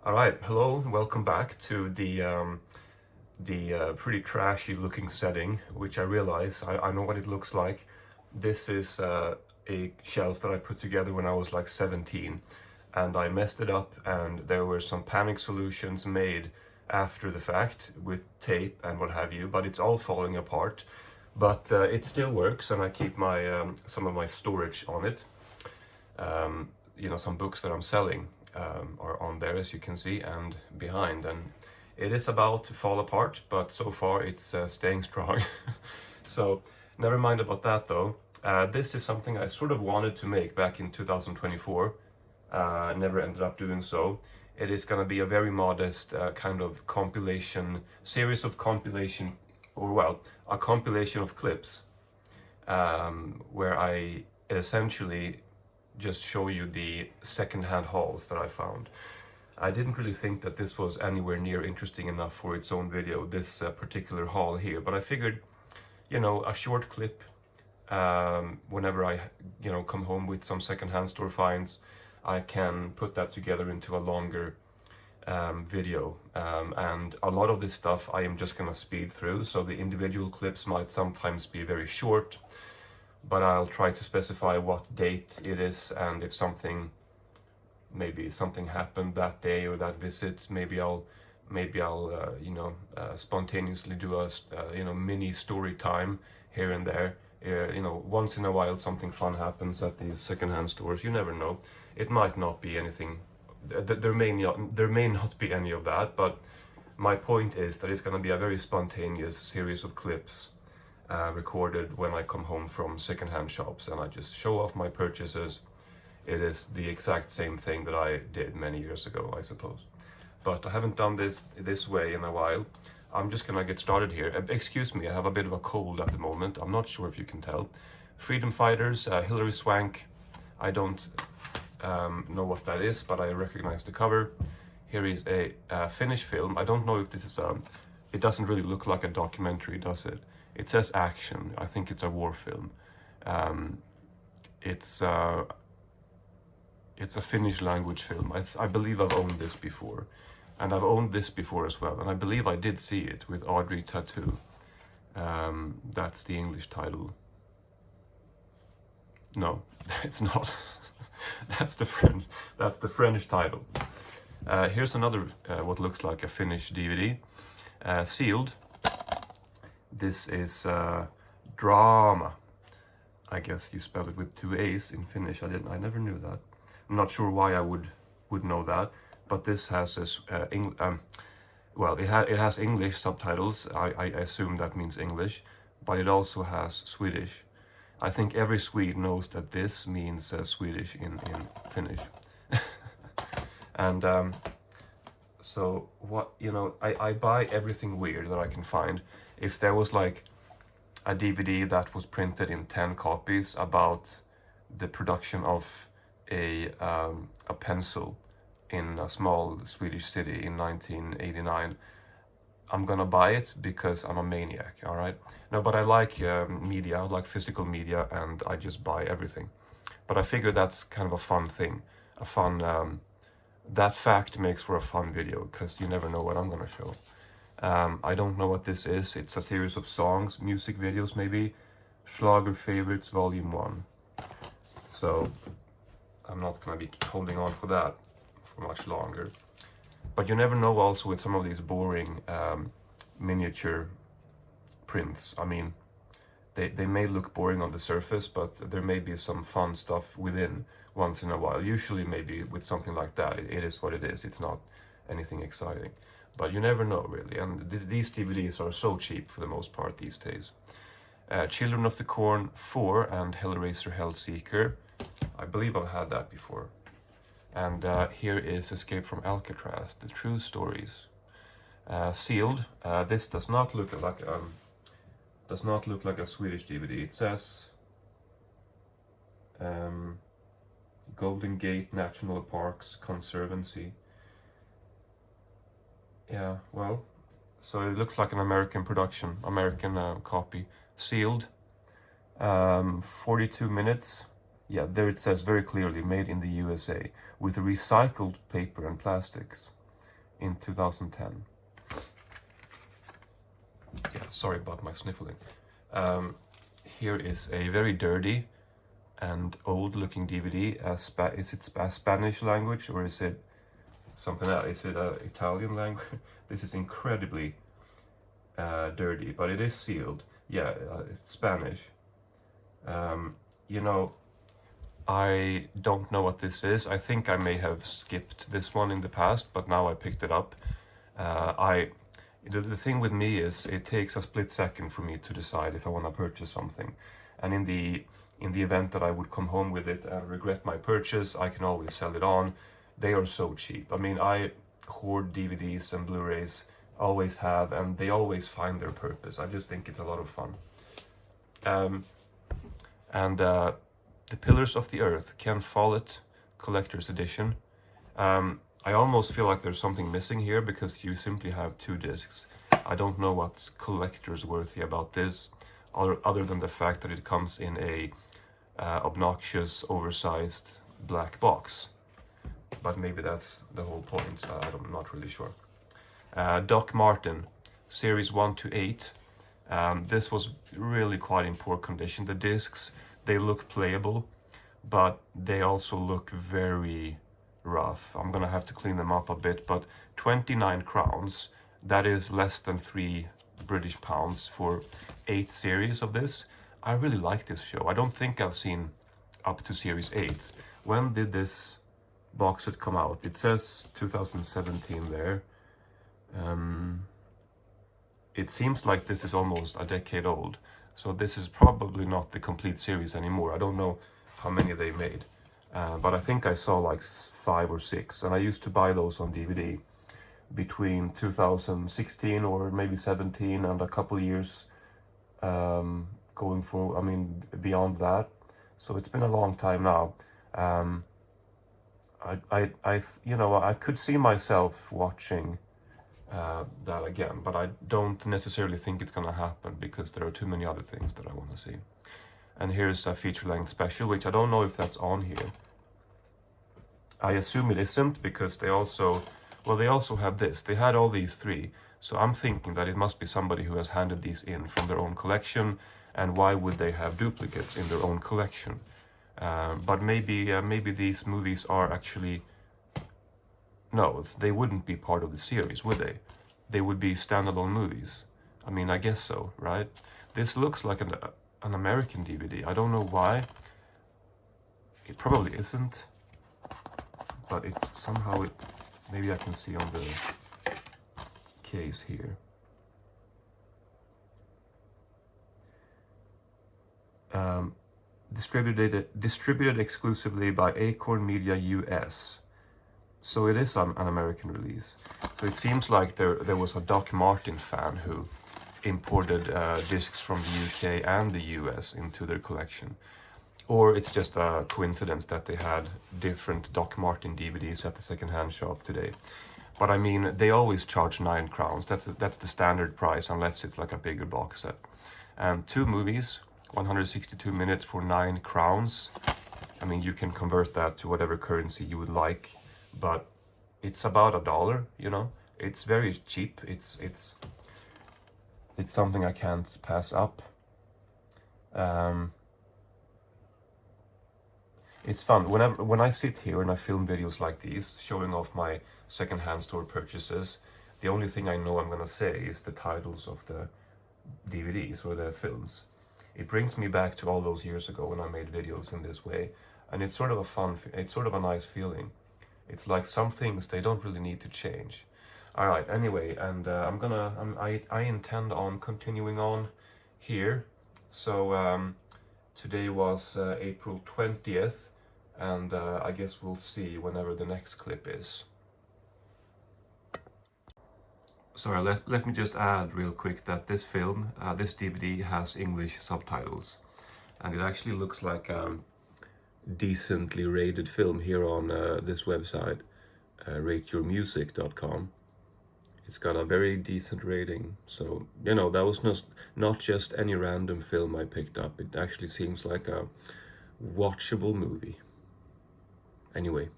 All right, hello, welcome back to the pretty trashy looking setting, which I realize I know what it looks like. This is a shelf that I put together when I was like 17, and I messed it up, and there were some panic solutions made after the fact with tape and what have you, but it's all falling apart. But it still works, and I keep my some of my storage on it. Some books that I'm selling are on there, as you can see, and behind. And it is about to fall apart, but so far it's staying strong. So never mind about that though. This is something I sort of wanted to make back in 2024. Never ended up doing so. It is going to be a very modest kind of compilation, series of compilation, or well, a compilation of clips where I essentially just show you the second-hand hauls that I found. I didn't really think that this was anywhere near interesting enough for its own video, this particular haul here, but I figured, a short clip whenever I, come home with some second-hand store finds, I can put that together into a longer video. And a lot of this stuff I am just gonna speed through, so the individual clips might sometimes be very short, but I'll try to specify what date it is, and if maybe something happened that day or that visit, maybe I'll spontaneously do a mini story time here and there. Once in a while something fun happens at these secondhand stores. You never know. It might not be anything. There may not be any of that, but my point is that it's going to be a very spontaneous series of clips recorded when I come home from secondhand shops, and I just show off my purchases. It is the exact same thing that I did many years ago, I suppose. But I haven't done this way in a while. I'm just gonna get started here. Excuse me, I have a bit of a cold at the moment. I'm not sure if you can tell. Freedom Fighters, Hilary Swank. I don't know what that is, but I recognize the cover. Here is a Finnish film. I don't know if this is it doesn't really look like a documentary, does it? It says action. I think it's a war film. It's a Finnish language film. I believe I've owned this before. And I've owned this before as well. And I believe I did see it with Audrey Tattoo. That's the English title. No, it's not. That's the French title. Here's another, what looks like a Finnish DVD. Sealed. This is drama. I guess you spell it with two A's in Finnish. I never knew that. I'm not sure why I would know that, but this has this it has English subtitles. I assume that means English, but it also has Swedish. I think every Swede knows that this means Swedish in Finnish. And so what, I buy everything weird that I can find. If there was like a DVD that was printed in 10 copies about the production of a pencil in a small Swedish city in 1989, I'm gonna buy it because I'm a maniac, all right? No, but I like media, I like physical media, and I just buy everything. But I figure that's kind of a fun thing, that fact makes for a fun video, because you never know what I'm gonna show. I don't know what this is. It's a series of songs, music videos maybe. Schlager Favorites Volume 1. So I'm not gonna be holding on for that for much longer. But you never know also with some of these boring miniature prints. I mean, they may look boring on the surface, but there may be some fun stuff within once in a while. Usually maybe with something like that, it is what it is. It's not anything exciting. But you never know, really. And these DVDs are so cheap for the most part these days. Children of the Corn 4 and Hellraiser Hellseeker. I believe I've had that before. And here is Escape from Alcatraz, the true stories. Sealed. This does not look like a Swedish DVD. It says Golden Gate National Parks Conservancy. Yeah, well, so it looks like an American production, American copy. Sealed. 42 minutes. Yeah, there it says very clearly, made in the USA, with recycled paper and plastics. in 2010. Yeah, sorry about my sniffling. Here is a very dirty and old-looking DVD. Is it Spanish language, or is it something else? Is it Italian language? This is incredibly dirty, but it is sealed. Yeah, it's Spanish. You know, I don't know what this is. I think I may have skipped this one in the past, but now I picked it up. The thing with me is it takes a split second for me to decide if I want to purchase something. And in the event that I would come home with it and regret my purchase, I can always sell it on. They are so cheap. I mean, I hoard DVDs and Blu-rays, always have, and they always find their purpose. I just think it's a lot of fun. The Pillars of the Earth, Ken Follett Collector's Edition. I almost feel like there's something missing here because you simply have 2 discs. I don't know what's collector's worthy about this, other than the fact that it comes in a obnoxious, oversized black box. But maybe that's the whole point. I'm not really sure. Doc Martin, Series 1 to 8. This was really quite in poor condition. The discs, they look playable, but they also look very rough. I'm gonna have to clean them up a bit, but 29 crowns, that is less than 3 British pounds for 8 series of this. I really like this show. I don't think I've seen up to series 8. When did this box set come out? It says 2017 there. It seems like this is almost a decade old, so this is probably not the complete series anymore. I don't know how many they made. But I think I saw like 5 or 6, and I used to buy those on DVD between 2016 or maybe 17 and a couple years going for, I mean, beyond that. So it's been a long time now. You know, I could see myself watching that again, but I don't necessarily think it's gonna happen because there are too many other things that I want to see. And here's a feature-length special, which I don't know if that's on here. I assume it isn't, because they also have this. They had all these 3, so I'm thinking that it must be somebody who has handed these in from their own collection, and why would they have duplicates in their own collection? But maybe these movies are actually... No, they wouldn't be part of the series, would they? They would be standalone movies. I mean, I guess so, right? This looks like an American DVD. I don't know why. It probably isn't, but it somehow, maybe I can see on the case here. Distributed exclusively by Acorn Media US. So it is an American release. So it seems like there was a Doc Martin fan who imported discs from the UK and the US into their collection. Or it's just a coincidence that they had different Doc Martin DVDs at the second-hand shop today. But I mean, they always charge 9 crowns. That's the standard price, unless it's like a bigger box set. And 2 movies, 162 minutes for 9 crowns. I mean, you can convert that to whatever currency you would like, but it's about $1, you know? It's very cheap. It's something I can't pass up. It's fun. When I sit here and I film videos like these, showing off my second-hand store purchases, the only thing I know I'm gonna say is the titles of the DVDs or the films. It brings me back to all those years ago when I made videos in this way, and it's sort of it's sort of a nice feeling. It's like some things, they don't really need to change. All right, anyway, and I intend on continuing on here. So today was April 20th, and I guess we'll see whenever the next clip is. Sorry, let me just add real quick that this film, this DVD has English subtitles, and it actually looks like a decently rated film here on this website, rateyourmusic.com. It's got a very decent rating, so, you know, that was not just any random film I picked up. It actually seems like a watchable movie. Anyway,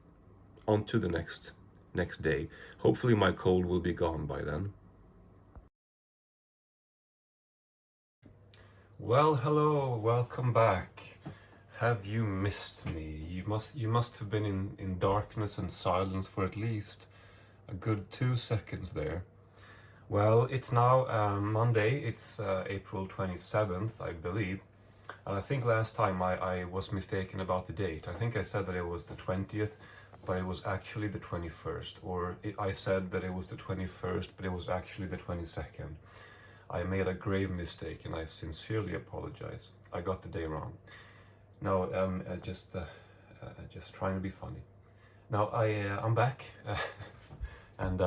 on to the next next day. Hopefully my cold will be gone by then. Well, hello, welcome back. Have you missed me? You must have been in darkness and silence for at least a good 2 seconds there. Well, it's now Monday, it's April 27th, I believe. And I think last time I was mistaken about the date. I think I said that it was the 20th, but it was actually the 21st. Or I said that it was the 21st, but it was actually the 22nd. I made a grave mistake and I sincerely apologize. I got the day wrong. No, just trying to be funny. Now I'm back, and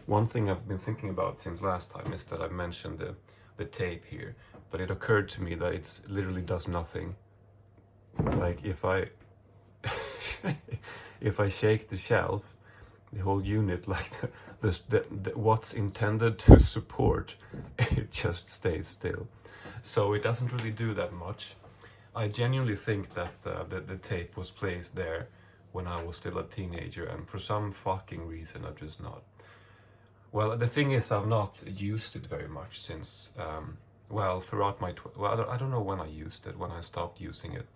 one thing I've been thinking about since last time is that I mentioned the tape here, but it occurred to me that it literally does nothing. Like if I if I shake the shelf, the whole unit, like what's intended to support, it just stays still. So it doesn't really do that much. I genuinely think that the tape was placed there when I was still a teenager, and for some fucking reason I've just not. Well, the thing is, I've not used it very much since, well, throughout my, well, I don't know when I used it, when I stopped using it,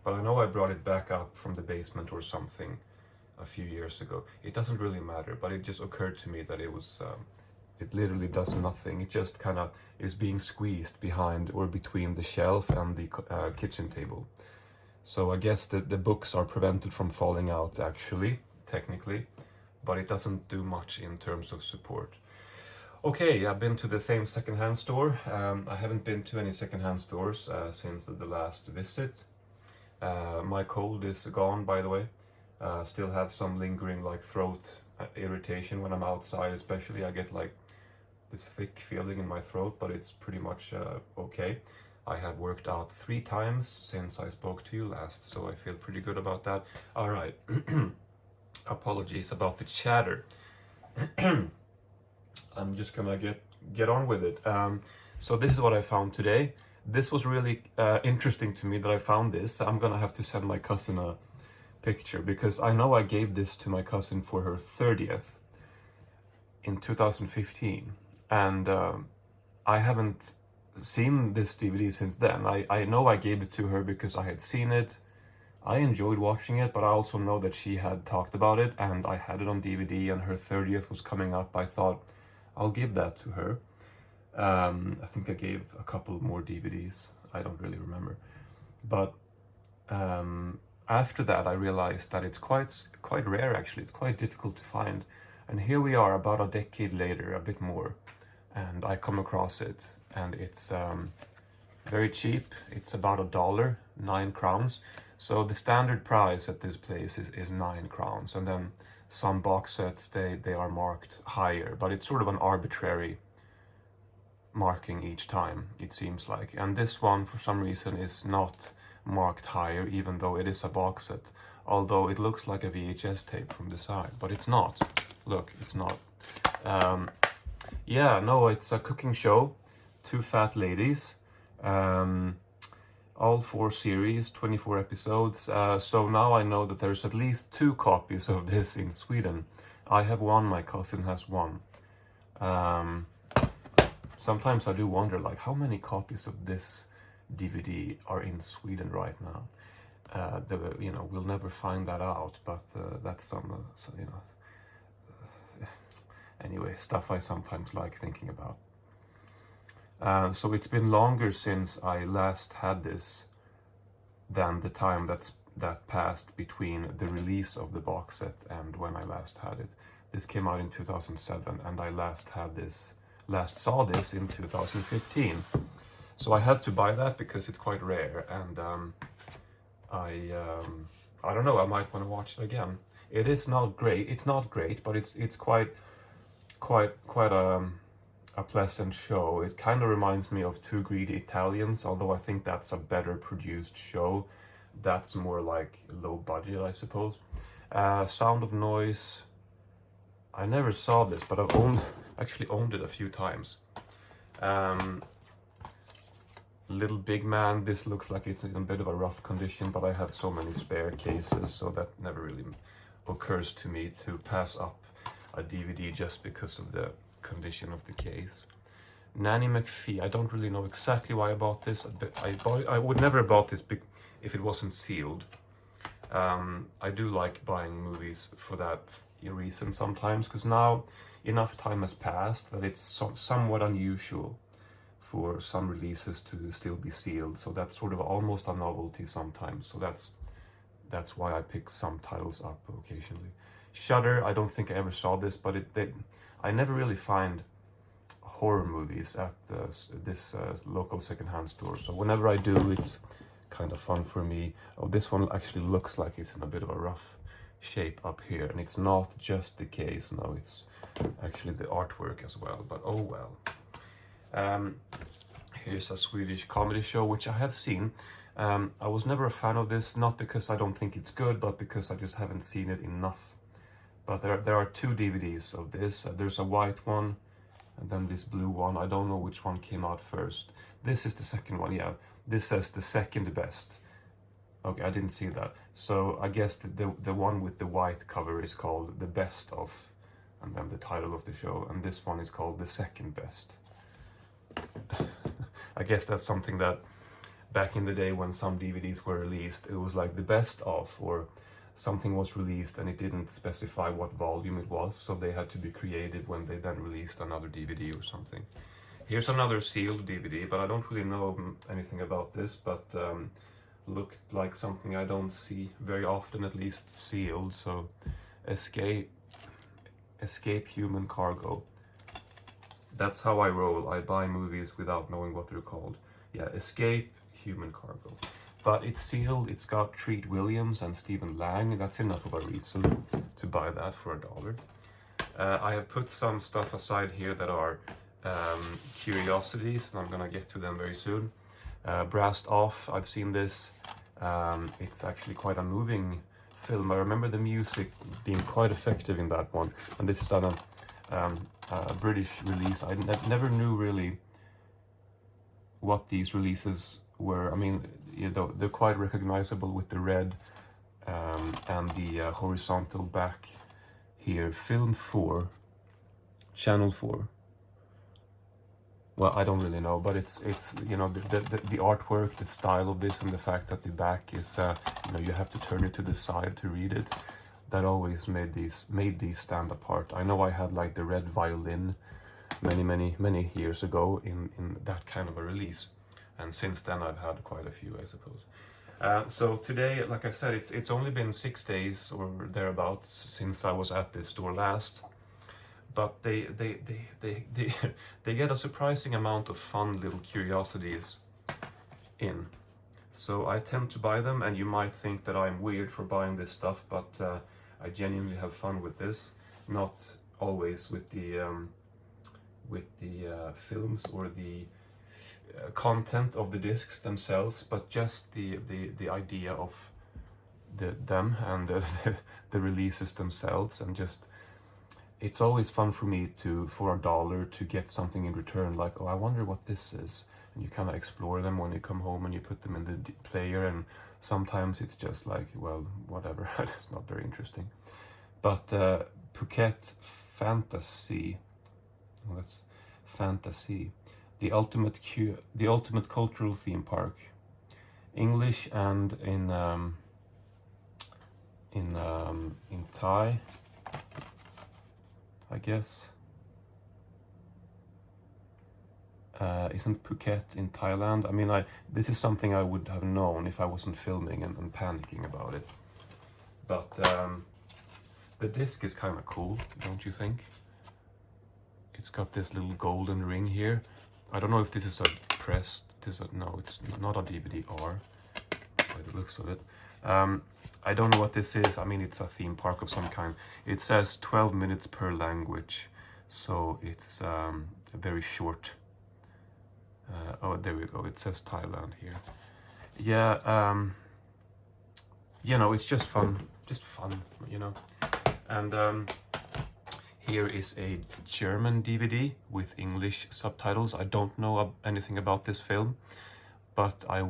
but I know I brought it back up from the basement or something a few years ago. It doesn't really matter, but it just occurred to me that it was, it literally does nothing. It just kind of is being squeezed behind or between the shelf and the kitchen table. So I guess the books are prevented from falling out, actually, technically, but it doesn't do much in terms of support. Okay, I've been to the same secondhand store. I haven't been to any secondhand stores since the last visit. My cold is gone, by the way. Still have some lingering like throat irritation when I'm outside, especially. I get like this thick feeling in my throat, but it's pretty much okay. I have worked out 3 times since I spoke to you last, so I feel pretty good about that. All right. Apologies about the chatter. I'm just gonna get on with it. So this is what I found today. This was really interesting to me that I found this. I'm gonna have to send my cousin a picture, because I know I gave this to my cousin for her 30th in 2015, and I haven't seen this DVD since then. I know I gave it to her because I had seen it. I enjoyed watching it, but I also know that she had talked about it, and I had it on DVD, and her 30th was coming up. I thought, I'll give that to her. I think I gave a couple more DVDs. I don't really remember. But after that, I realized that it's quite rare, actually. It's quite difficult to find. And here we are, about a decade later, a bit more, and I come across it, and it's very cheap. It's about $1, 9 crowns. So the standard price at this place is 9 crowns, and then some box sets, they are marked higher, but it's sort of an arbitrary marking each time, it seems like. And this one, for some reason, is not marked higher, even though it is a box set, although it looks like a VHS tape from the side, but it's not. Look, it's not. Yeah, no, it's a cooking show, 2 fat ladies, all 4 series, 24 episodes. So now I know that there's at least 2 copies of this in Sweden. I have 1, my cousin has 1. Sometimes I do wonder, like, how many copies of this DVD are in Sweden right now. You know, we'll never find that out, but that's some you know, anyway, stuff I sometimes like thinking about. So it's been longer since I last had this than the time that passed between the release of the box set and when I last had it. This came out in 2007, and I last saw this in 2015. So I had to buy that because it's quite rare, and I don't know, I might want to watch it again. It is not great. It's not great, but it's quite a pleasant show. It kind of reminds me of Two Greedy Italians, although I think that's a better produced show. That's more like low budget, I suppose. Sound of Noise. I never saw this, but I've actually owned it a few times. Little Big Man, this looks like it's in a bit of a rough condition, but I have so many spare cases, so that never really occurs to me to pass up a DVD just because of the condition of the case. Nanny McPhee, I don't really know exactly why I bought this. I would never have bought this if it wasn't sealed. I do like buying movies for that reason sometimes, because now enough time has passed that it's somewhat unusual for some releases to still be sealed. So that's sort of almost a novelty sometimes. So that's why I pick some titles up occasionally. Shudder, I don't think I ever saw this, but I never really find horror movies at this local secondhand store. So whenever I do, it's kind of fun for me. Oh, this one actually looks like it's in a bit of a rough shape up here, and it's not just the case. No, it's actually the artwork as well, but oh well. Here's a Swedish comedy show, which I have seen. I was never a fan of this, not because I don't think it's good, but because I just haven't seen it enough. But there are 2 DVDs of this. There's a white one, and then this blue one. I don't know which one came out first. This is the second one, yeah. This says the second best. Okay, I didn't see that. So I guess the one with the white cover is called The Best Of, and then the title of the show. And this one is called The Second Best. I guess that's something that back in the day when some DVDs were released, it was like The Best Of, or something was released and it didn't specify what volume it was, so they had to be creative when they then released another DVD or something. Here's another sealed DVD, but I don't really know anything about this, but looked like something I don't see very often, at least sealed. So Escape Human Cargo. That's how I roll. I buy movies without knowing what they're called. Yeah, Escape Human Cargo. But it's sealed. It's got Treat Williams and Stephen Lang. That's enough of a reason to buy that for $1. I have put some stuff aside here that are curiosities, and I'm gonna get to them very soon. Brassed Off, I've seen this. It's actually quite a moving film. I remember the music being quite effective in that one. And this is on a British release. I never knew really what these releases were. I mean, you know, they're quite recognizable with the red and the horizontal back here. Film 4, Channel 4. Well, I don't really know, but it's you know, the artwork, the style of this, and the fact that the back is you know, you have to turn it to the side to read it. That always made these stand apart. I know I had like the red violin many years ago in that kind of a release, and since then I've had quite a few, I suppose. So today, like I said, it's only been 6 days or thereabouts since I was at this store last. But they get a surprising amount of fun little curiosities in. So I tend to buy them, and you might think that I'm weird for buying this stuff, but I genuinely have fun with this. Not always with the films or the content of the discs themselves, but just the idea of them and the releases themselves, and just it's always fun for me for $1 to get something in return, like, oh, I wonder what this is, and you kind of explore them when you come home and you put them in the player, and sometimes it's just like, well, whatever. It's not very interesting. But Phuket Fantasy, well, that's Fantasy, the ultimate cultural theme park, English and in Thai, I guess. Isn't Phuket in Thailand? I mean, this is something I would have known if I wasn't filming and panicking about it. But the disc is kind of cool, don't you think? It's got this little golden ring here. I don't know if this is a pressed. No, it's not a DVD-R by the looks of it. I don't know what this is. I mean, it's a theme park of some kind. It says 12 minutes per language, so it's very short. Oh, there we go. It says Thailand here. Yeah, you know, it's just fun, you know. And here is a German DVD with English subtitles. I don't know anything about this film, but I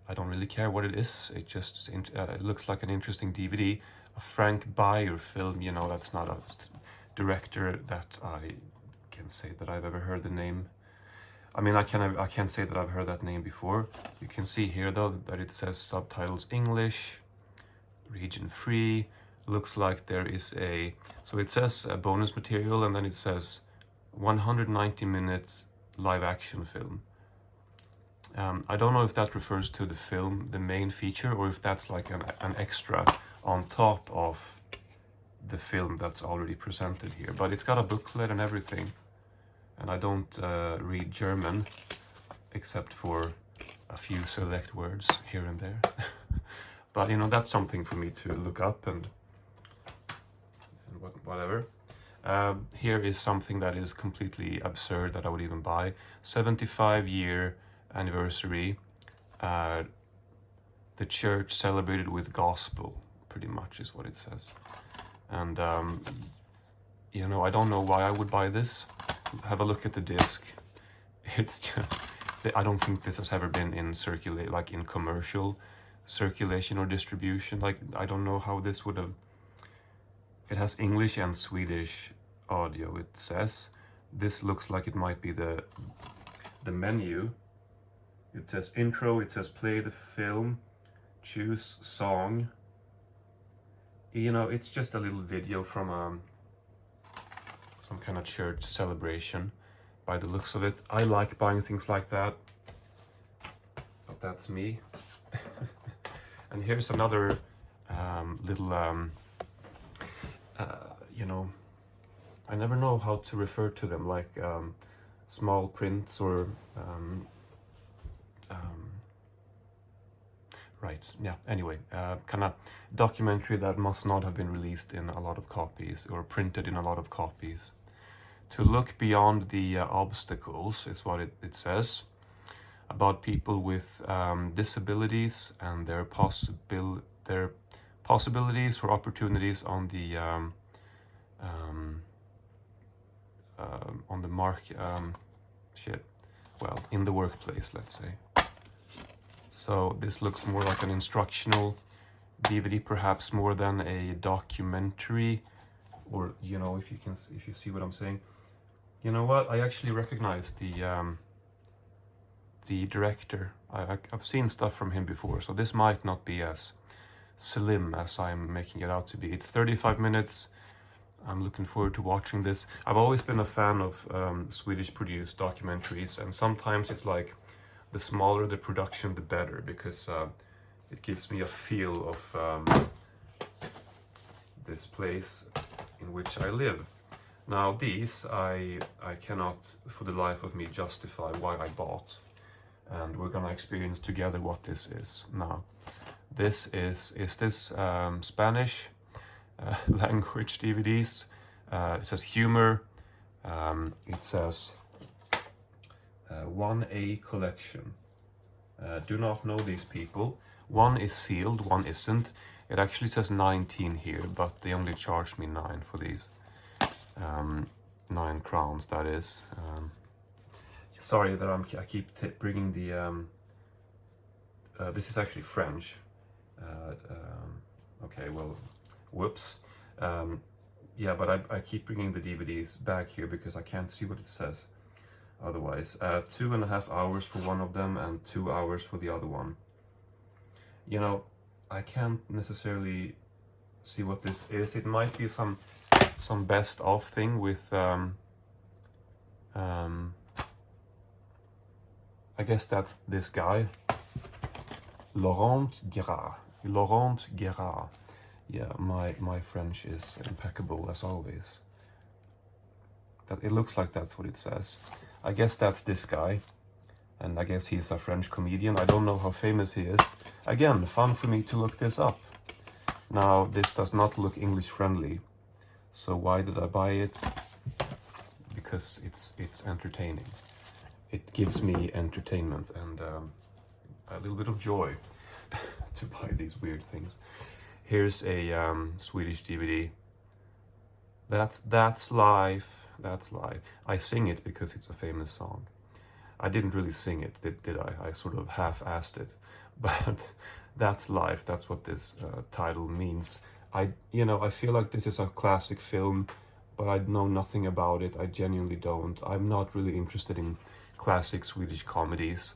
I don't really care what it is. It just it looks like an interesting DVD. A Frank Bayer film, you know, that's not a director that I can say that I've ever heard the name. I mean, I can't say that I've heard that name before. You can see here though that it says subtitles English, region free. Looks like there is so it says bonus material, and then it says 190-minute live action film. I don't know if that refers to the film, the main feature, or if that's like an extra on top of the film that's already presented here. But it's got a booklet and everything. And I don't read German, except for a few select words here and there. But, you know, that's something for me to look up and whatever. Here is something that is completely absurd that I would even buy. 75-year anniversary. The church celebrated with gospel, pretty much is what it says. And, you know, I don't know why I would buy this. Have a look at the disc. It's just, I don't think this has ever been in commercial circulation or distribution. Like, I don't know how this would have. It has English and Swedish audio, it says. This looks like it might be the menu. It says intro, it says play the film, choose song. You know, it's just a little video from some kind of church celebration by the looks of it. I like buying things like that, but that's me. And here's another little, you know, I never know how to refer to them, like small prints or right, yeah, anyway, kind of documentary that must not have been released in a lot of copies or printed in a lot of copies. To look beyond the obstacles is what it says, about people with disabilities and their possibilities or opportunities on the in the workplace, let's say. So this looks more like an instructional DVD, perhaps more than a documentary, or, you know, if you see what I'm saying. You know what? I actually recognize the director. I've seen stuff from him before, so this might not be as slim as I'm making it out to be. It's 35 minutes. I'm looking forward to watching this. I've always been a fan of Swedish-produced documentaries, and sometimes it's like the smaller the production, the better, because it gives me a feel of this place in which I live. Now these, I cannot for the life of me justify why I bought, and we're gonna experience together what this is. Now, this is this Spanish language DVDs. It says humor. It says 1A collection. Do not know these people. One is sealed, one isn't. It actually says 19 here, but they only charged me 9 for these. 9 crowns, that is. Sorry that I keep bringing the. This is actually French. Okay, well, whoops. Yeah, but I keep bringing the DVDs back here because I can't see what it says otherwise. 2.5 hours for one of them and 2 hours for the other one. You know, I can't necessarily see what this is. It might be some best of thing with I guess that's this guy, Laurent Gérard. Yeah, my French is impeccable as always. That it looks like that's what it says. I guess that's this guy, and I guess he's a French comedian. I don't know how famous he is. Again, fun for me to look this up. Now, this does not look English friendly, so why did I buy it? Because it's entertaining. It gives me entertainment and a little bit of joy to buy these weird things. Here's a Swedish DVD. That's life. That's life. I sing it because it's a famous song. I didn't really sing it, did I? I sort of half-assed it. but that's life. That's what this title means. I feel like this is a classic film, but I know nothing about it. I genuinely don't. I'm not really interested in classic Swedish comedies.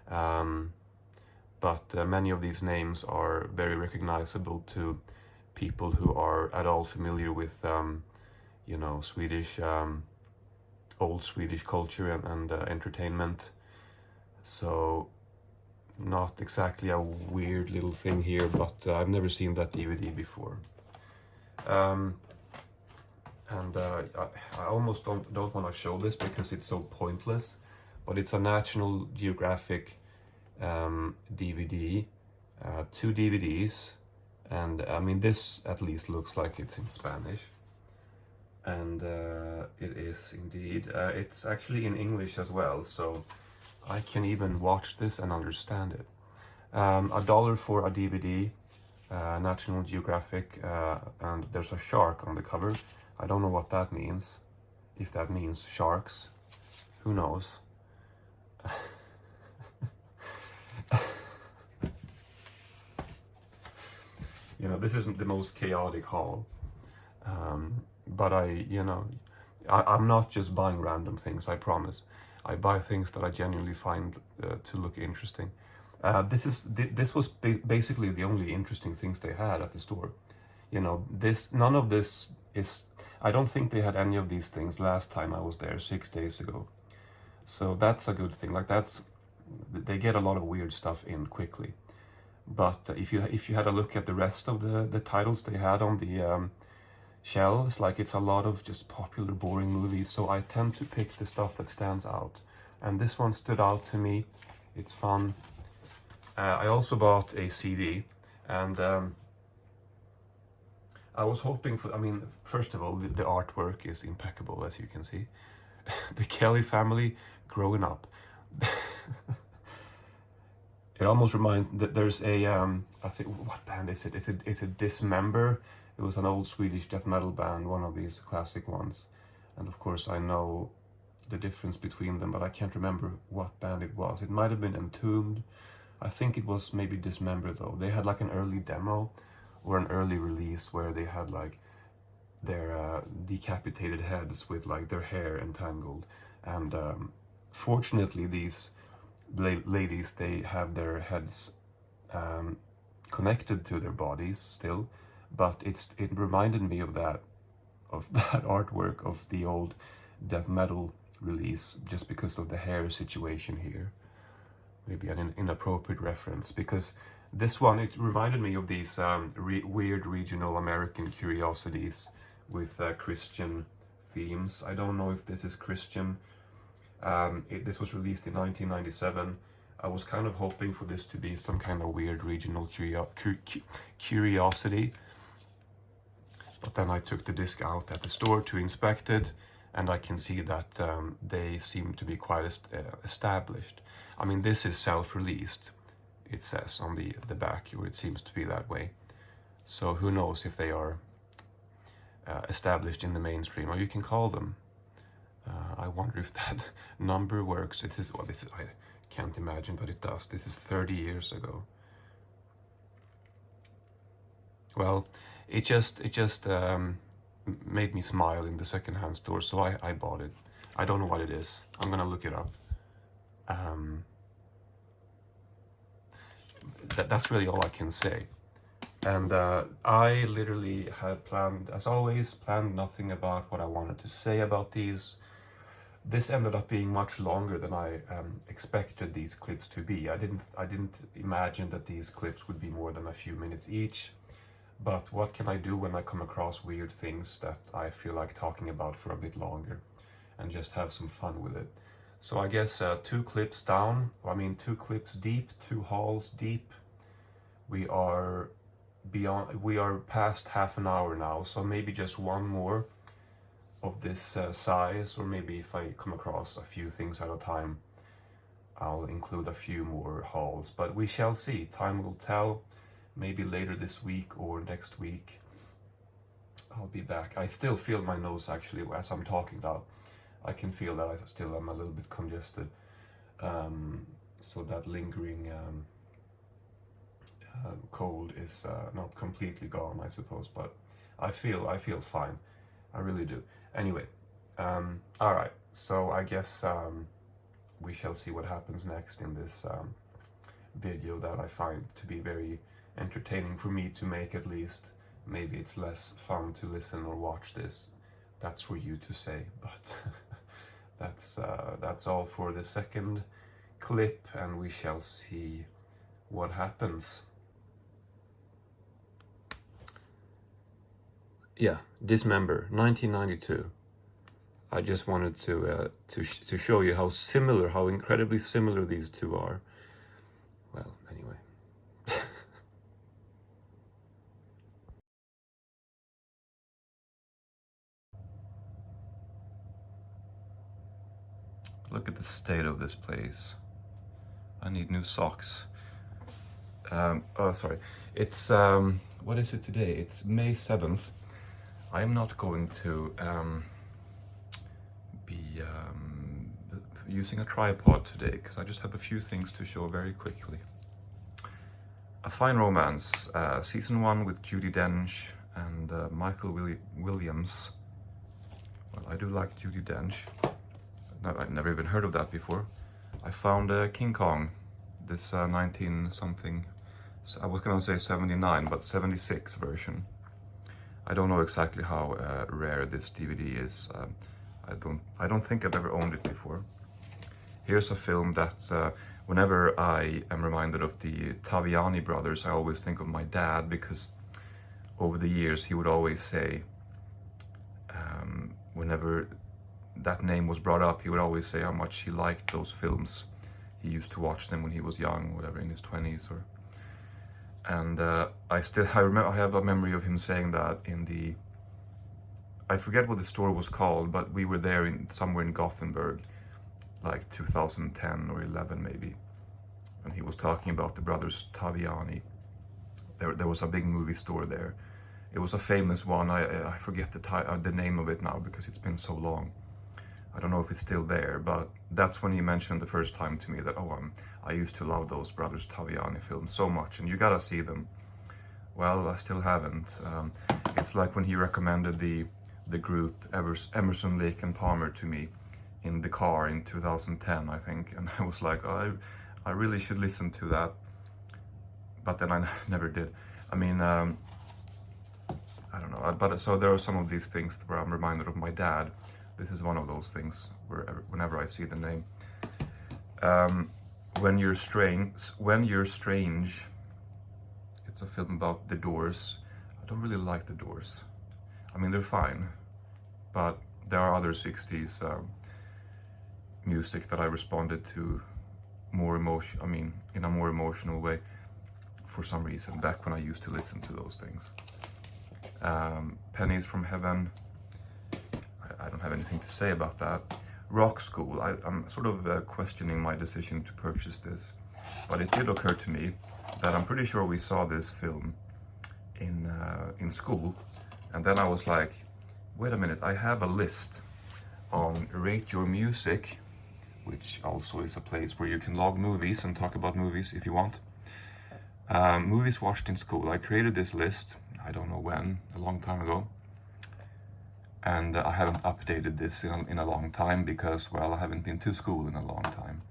But many of these names are very recognizable to people who are at all familiar with, Swedish, old Swedish culture and entertainment. So, not exactly a weird little thing here, but I've never seen that DVD before. I almost don't want to show this because it's so pointless, but it's a National Geographic DVD, 2 DVDs, and I mean this at least looks like it's in Spanish, and it is indeed. It's actually in English as well, so I can even watch this and understand it. $1 for a DVD, National Geographic, and there's a shark on the cover. I don't know what that means. If that means sharks, who knows? This is the most chaotic haul. But I'm not just buying random things, I promise. I buy things that I genuinely find to look interesting. This was basically the only interesting things they had at the store. None of this is. I don't think they had any of these things last time I was there 6 days ago. So that's a good thing. They get a lot of weird stuff in quickly. But if you had a look at the rest of the titles they had on the shelves, it's a lot of just popular, boring movies. So I tend to pick the stuff that stands out. And this one stood out to me. It's fun. I also bought a CD, and I was hoping for. First of all, the artwork is impeccable, as you can see. The Kelly family growing up. It almost reminds that there's a I think, what band is it? It's a Dismember. It was an old Swedish death metal band, one of these classic ones. And of course I know the difference between them, but I can't remember what band it was. It might have been Entombed. I think it was maybe Dismember though. They had an early demo or an early release where they had their decapitated heads with their hair entangled. And fortunately these ladies, they have their heads connected to their bodies still, but it reminded me of that artwork of the old death metal release, just because of the hair situation here. Maybe an inappropriate reference, because this one, it reminded me of these weird regional American curiosities with Christian themes. I don't know if this is Christian. This was released in 1997. I was kind of hoping for this to be some kind of weird regional curiosity. But then I took the disc out at the store to inspect it, and I can see that they seem to be quite established. This is self-released, it says on the back, or it seems to be that way. So who knows if they are established in the mainstream, or you can call them. I wonder if that number works. I can't imagine that it does. This is 30 years ago. Well, it just made me smile in the secondhand store, so I bought it. I don't know what it is. I'm gonna look it up. That's really all I can say. And I literally had planned, as always, nothing about what I wanted to say about these. This ended up being much longer than I expected these clips to be. I didn't imagine that these clips would be more than a few minutes each. But what can I do when I come across weird things that I feel like talking about for a bit longer, and just have some fun with it? So I guess 2 clips down, 2 clips deep, 2 hauls deep. We are past half an hour now, so maybe just one more of this size, or maybe if I come across a few things at a time, I'll include a few more hauls, but we shall see. Time will tell. Maybe later this week or next week I'll be back. I still feel my nose, actually, as I'm talking now. I can feel that I still am a little bit congested. So that lingering cold is not completely gone, I suppose, but I feel fine. I really do. Anyway, all right. So I guess we shall see what happens next in this video that I find to be very entertaining for me to make, at least. Maybe it's less fun to listen or watch this. That's for you to say, but that's all for the second clip, and we shall see what happens. Yeah, Dismember, 1992. I just wanted to show you how similar, how incredibly similar these two are. Well, anyway. Look at the state of this place. I need new socks. Oh, sorry. It's, what is it today? It's May 7th. I'm not going to be using a tripod today because I just have a few things to show very quickly. A Fine Romance, season 1 with Judi Dench and Michael Williams. Well, I do like Judi Dench. No, I'd never even heard of that before. I found King Kong, this 19-something, I was gonna say 79, but 76 version. I don't know exactly how rare this DVD is. I don't think I've ever owned it before. Here's a film that whenever I am reminded of the Taviani brothers, I always think of my dad, because over the years he would always say, whenever that name was brought up, he would always say how much he liked those films. He used to watch them when he was young, whatever, in his 20s or... And I remember, I have a memory of him saying that in the, I forget what the store was called, but we were there somewhere in Gothenburg, like 2010 or 11 maybe, and he was talking about the brothers Taviani. There was a big movie store there. It was a famous one. I forget the name of it now because it's been so long. I don't know if it's still there, but that's when he mentioned the first time to me that, oh, I used to love those brothers Taviani films so much, and you gotta see them. Well, I still haven't. It's like when he recommended the group Emerson, Lake and Palmer to me in the car in 2010, I think, and I was like, oh, I really should listen to that, but then I never did. I mean, I don't know, but so there are some of these things where I'm reminded of my dad. This is one of those things whenever I see the name. When You're Strange, it's a film about the Doors. I don't really like the Doors. I mean, they're fine, but there are other 60s music that I responded to more in a more emotional way for some reason, back when I used to listen to those things. Pennies from Heaven, I don't have anything to say about that. Rock School, I'm sort of questioning my decision to purchase this, but it did occur to me that I'm pretty sure we saw this film in school, and then I was like, wait a minute, I have a list on Rate Your Music, which also is a place where you can log movies and talk about movies if you want. Movies watched in school. I created this list, I don't know when, a long time ago. And I haven't updated this in a long time because, well, I haven't been to school in a long time.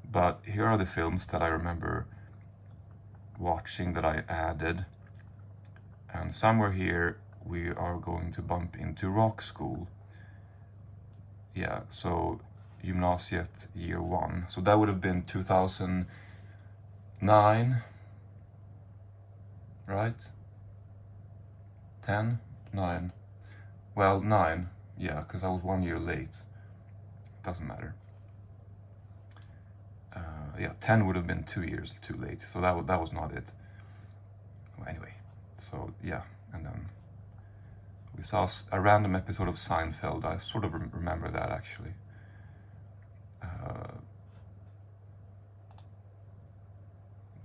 But here are the films that I remember watching that I added. And somewhere here we are going to bump into Rock School. Yeah, so Gymnasiet year 1. So that would have been 2009, right? 10? 9. Well, 9, yeah, because I was 1 year late. Doesn't matter. Yeah, 10 would have been 2 years too late, so that was not it. Well, anyway, so yeah, and then we saw a random episode of Seinfeld. I sort of remember that, actually.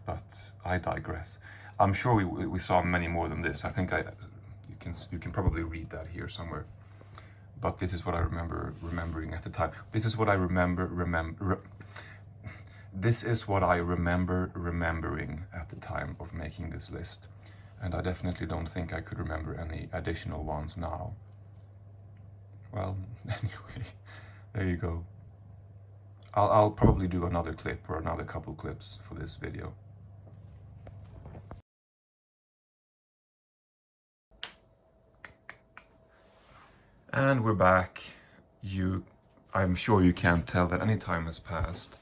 But I digress. I'm sure we saw many more than this. I think you can probably read that here somewhere. But this is what I remember remembering at the time. This is what I remember this is what I remember remembering at the time of making this list. And I definitely don't think I could remember any additional ones now. Well, anyway, there you go. I'll probably do another clip or another couple clips for this video. And we're back. I'm sure you can't tell that any time has passed,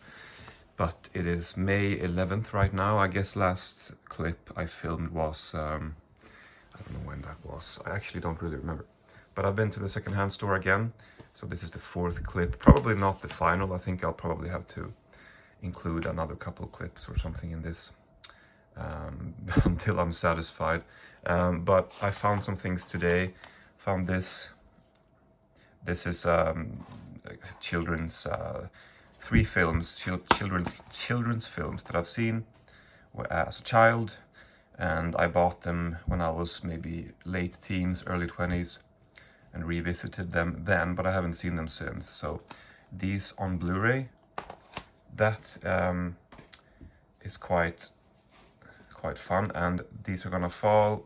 but it is May 11th right now. I guess last clip I filmed was, I don't know when that was. I actually don't really remember. But I've been to the secondhand store again. So this is the 4th clip. Probably not the final. I think I'll probably have to include another couple clips or something in this until I'm satisfied. But I found some things today. Found this. This is children's 3 films, children's films that I've seen as a child, and I bought them when I was maybe late teens, early 20s, and revisited them then, but I haven't seen them since. So these on Blu-ray, that is quite fun, and these are gonna fall,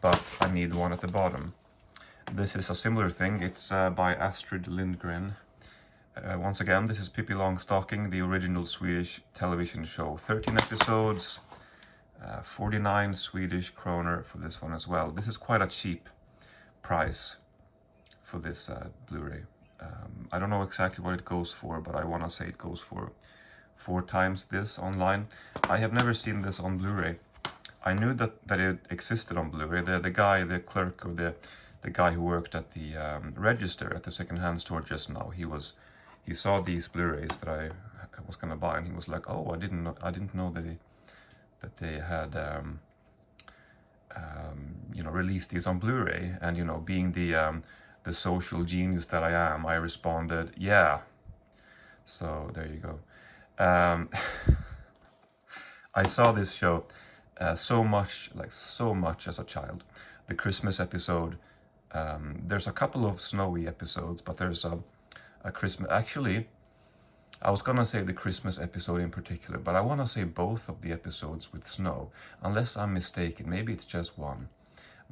but I need one at the bottom. This is a similar thing. It's by Astrid Lindgren. Once again, this is Pippi Longstocking, the original Swedish television show. 13 episodes, 49 Swedish kroner for this one as well. This is quite a cheap price for this Blu-ray. I don't know exactly what it goes for, but I want to say it goes for 4 times this online. I have never seen this on Blu-ray. I knew that it existed on Blu-ray. The clerk, or the guy who worked at the register at the secondhand store just now, he saw these Blu-rays that I was gonna buy, and he was like, "Oh, I didn't know that they had released these on Blu-ray." And being the social genius that I am, I responded, "Yeah." So there you go. I saw this show so much as a child. The Christmas episode. There's a couple of snowy episodes, but there's a Christmas. Actually, I was gonna say the Christmas episode in particular, but I want to say both of the episodes with snow, unless I'm mistaken. Maybe it's just one.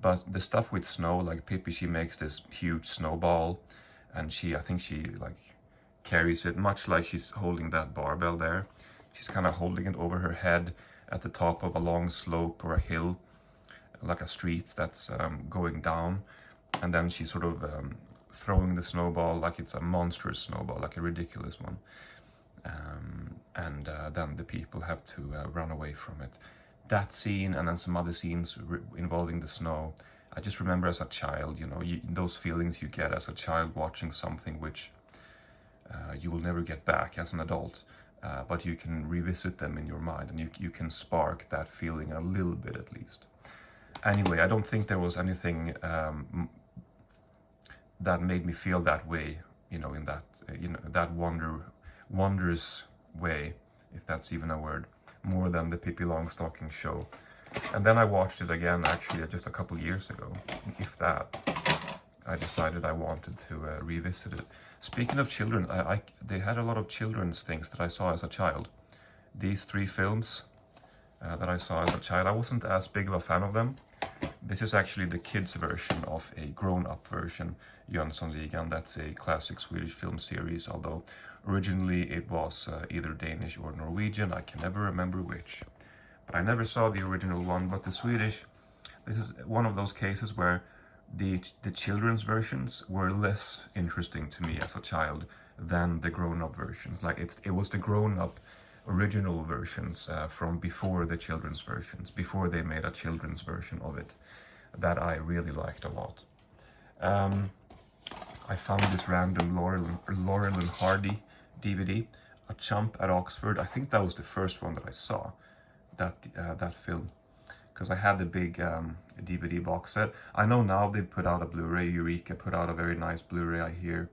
But the stuff with snow, like Pippi, she makes this huge snowball, and I think she carries it, much like she's holding that barbell there. She's kind of holding it over her head at the top of a long slope or a hill, like a street that's going down. And then she's sort of throwing the snowball like it's a monstrous snowball, like a ridiculous one. And then the people have to run away from it. That scene, and then some other scenes involving the snow. I just remember as a child, those feelings you get as a child watching something which you will never get back as an adult. But you can revisit them in your mind, and you can spark that feeling a little bit at least. Anyway, I don't think there was anything that made me feel that way, in that, that wondrous way, if that's even a word, more than the Pippi Longstocking show. And then I watched it again, actually, just a couple years ago, if that. I decided I wanted to revisit it. Speaking of children, they had a lot of children's things that I saw as a child. These 3 films that I saw as a child, I wasn't as big of a fan of them. This is actually the kids version of a grown-up version, Jönssonligan. That's a classic Swedish film series, although originally it was either Danish or Norwegian. I can never remember which. But I never saw the original one, but the Swedish, this is one of those cases where the children's versions were less interesting to me as a child than the grown-up versions. Like it was the grown-up original versions from before the children's versions, before they made a children's version of it, that I really liked a lot. I found this random Laurel and Hardy DVD, A Chump at Oxford. I think that was the first one that I saw, that film, because I had the big DVD box set. I know now they've put out a Blu-ray. Eureka put out a very nice Blu-ray, I hear,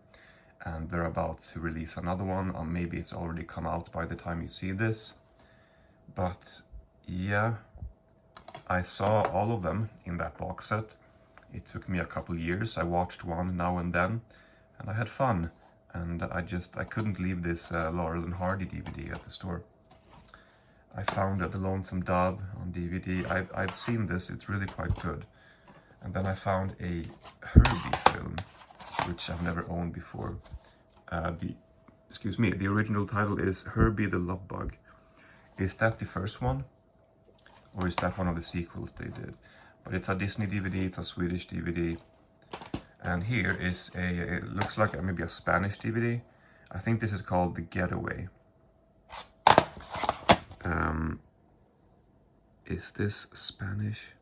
and they're about to release another one, or maybe it's already come out by the time you see this. But yeah, I saw all of them in that box set. It took me a couple years. I watched one now and then, and I had fun and I couldn't leave this Laurel and Hardy DVD at the store. I found The Lonesome Dove on DVD. I've seen this, it's really quite good. And then I found a Herbie film, which I've never owned before. The original title is Herbie the Love Bug. Is that the first one? Or is that one of the sequels they did? But it's a Disney DVD, it's a Swedish DVD. And here is it looks like maybe a Spanish DVD. I think this is called The Getaway. Is this Spanish?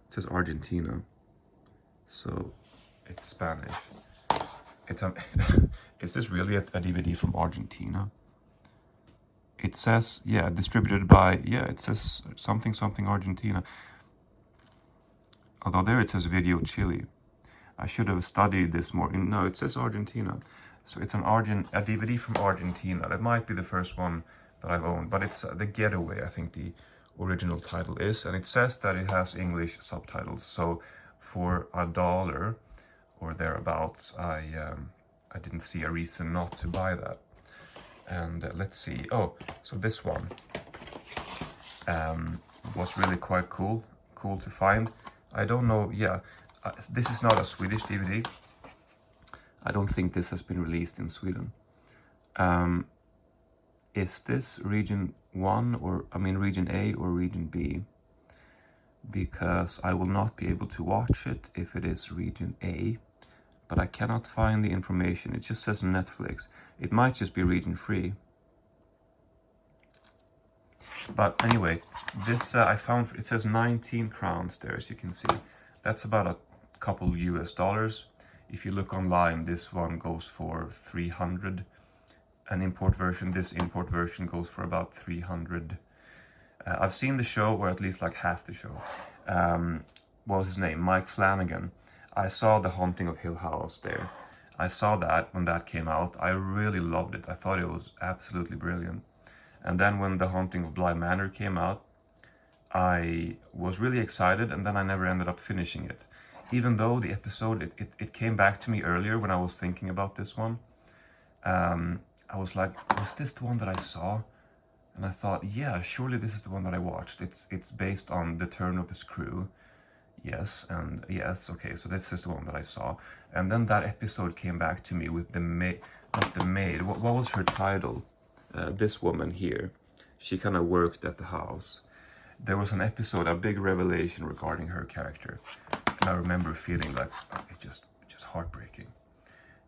It says Argentina, so it's Spanish. It's is this really a DVD from Argentina? It says, yeah, distributed by, yeah, it says something Argentina. Although there it says Video Chile. I should have studied this more. No, it says Argentina. So it's a DVD from Argentina. That might be the first one that I've owned, but it's The Getaway, I think the original title is, and it says that it has English subtitles. So for $1 or thereabouts, I didn't see a reason not to buy that. And let's see. Oh, so this one was really quite cool to find. I don't know. Yeah, this is not a Swedish DVD. I don't think this has been released in Sweden. Is this region 1 or, I mean, region A or region B? Because I will not be able to watch it if it is region A, but I cannot find the information. It just says Netflix. It might just be region 3. But anyway, this I found, it says 19 crowns there, as you can see. That's about a couple US$. If you look online, this one goes for 300. An import version, this import version goes for about 300. I've seen the show, or at least like half the show. What was his name? Mike Flanagan. I saw The Haunting of Hill House there. I saw that when that came out. I really loved it. I thought it was absolutely brilliant. And then when The Haunting of Bly Manor came out, I was really excited, and then I never ended up finishing it. Even though the episode, it came back to me earlier when I was thinking about this one. I was like, was this the one that I saw? And I thought, yeah, surely this is the one that I watched. It's based on The Turn of the Screw. Yes, and yes, okay, so this is the one that I saw. And then that episode came back to me with the maid, not the maid, what was her title? This woman here. She kind of worked at the house. There was an episode, a big revelation regarding her character. And I remember feeling like, it's just heartbreaking.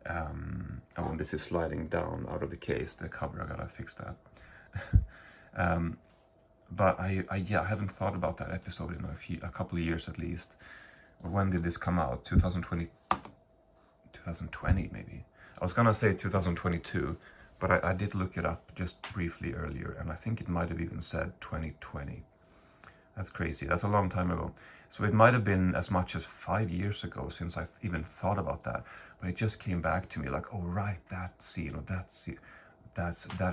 And when this is sliding down out of the case, the cover, I gotta fix that. But I haven't thought about that episode in a couple of years at least. When did this come out? 2020 maybe. I was gonna say 2022, but I did look it up just briefly earlier, and I think it might have even said 2020. That's crazy. That's a long time ago. So it might have been as much as 5 years ago since I even thought about that. But it just came back to me like, oh right, that scene, or that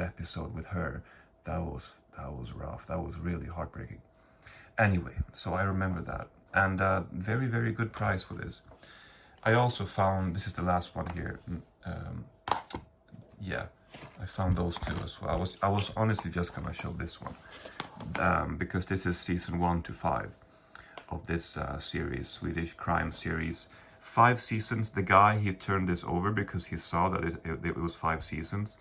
episode with her. That was rough. That was really heartbreaking. Anyway, so I remember that. And very, very good price for this. I also found, this is the last one here. Yeah, I found those two as well. I was honestly just gonna show this one. Because this is season 1 to 5 of this series, Swedish crime series. 5 seasons. The guy, he turned this over because he saw that it was 5 seasons.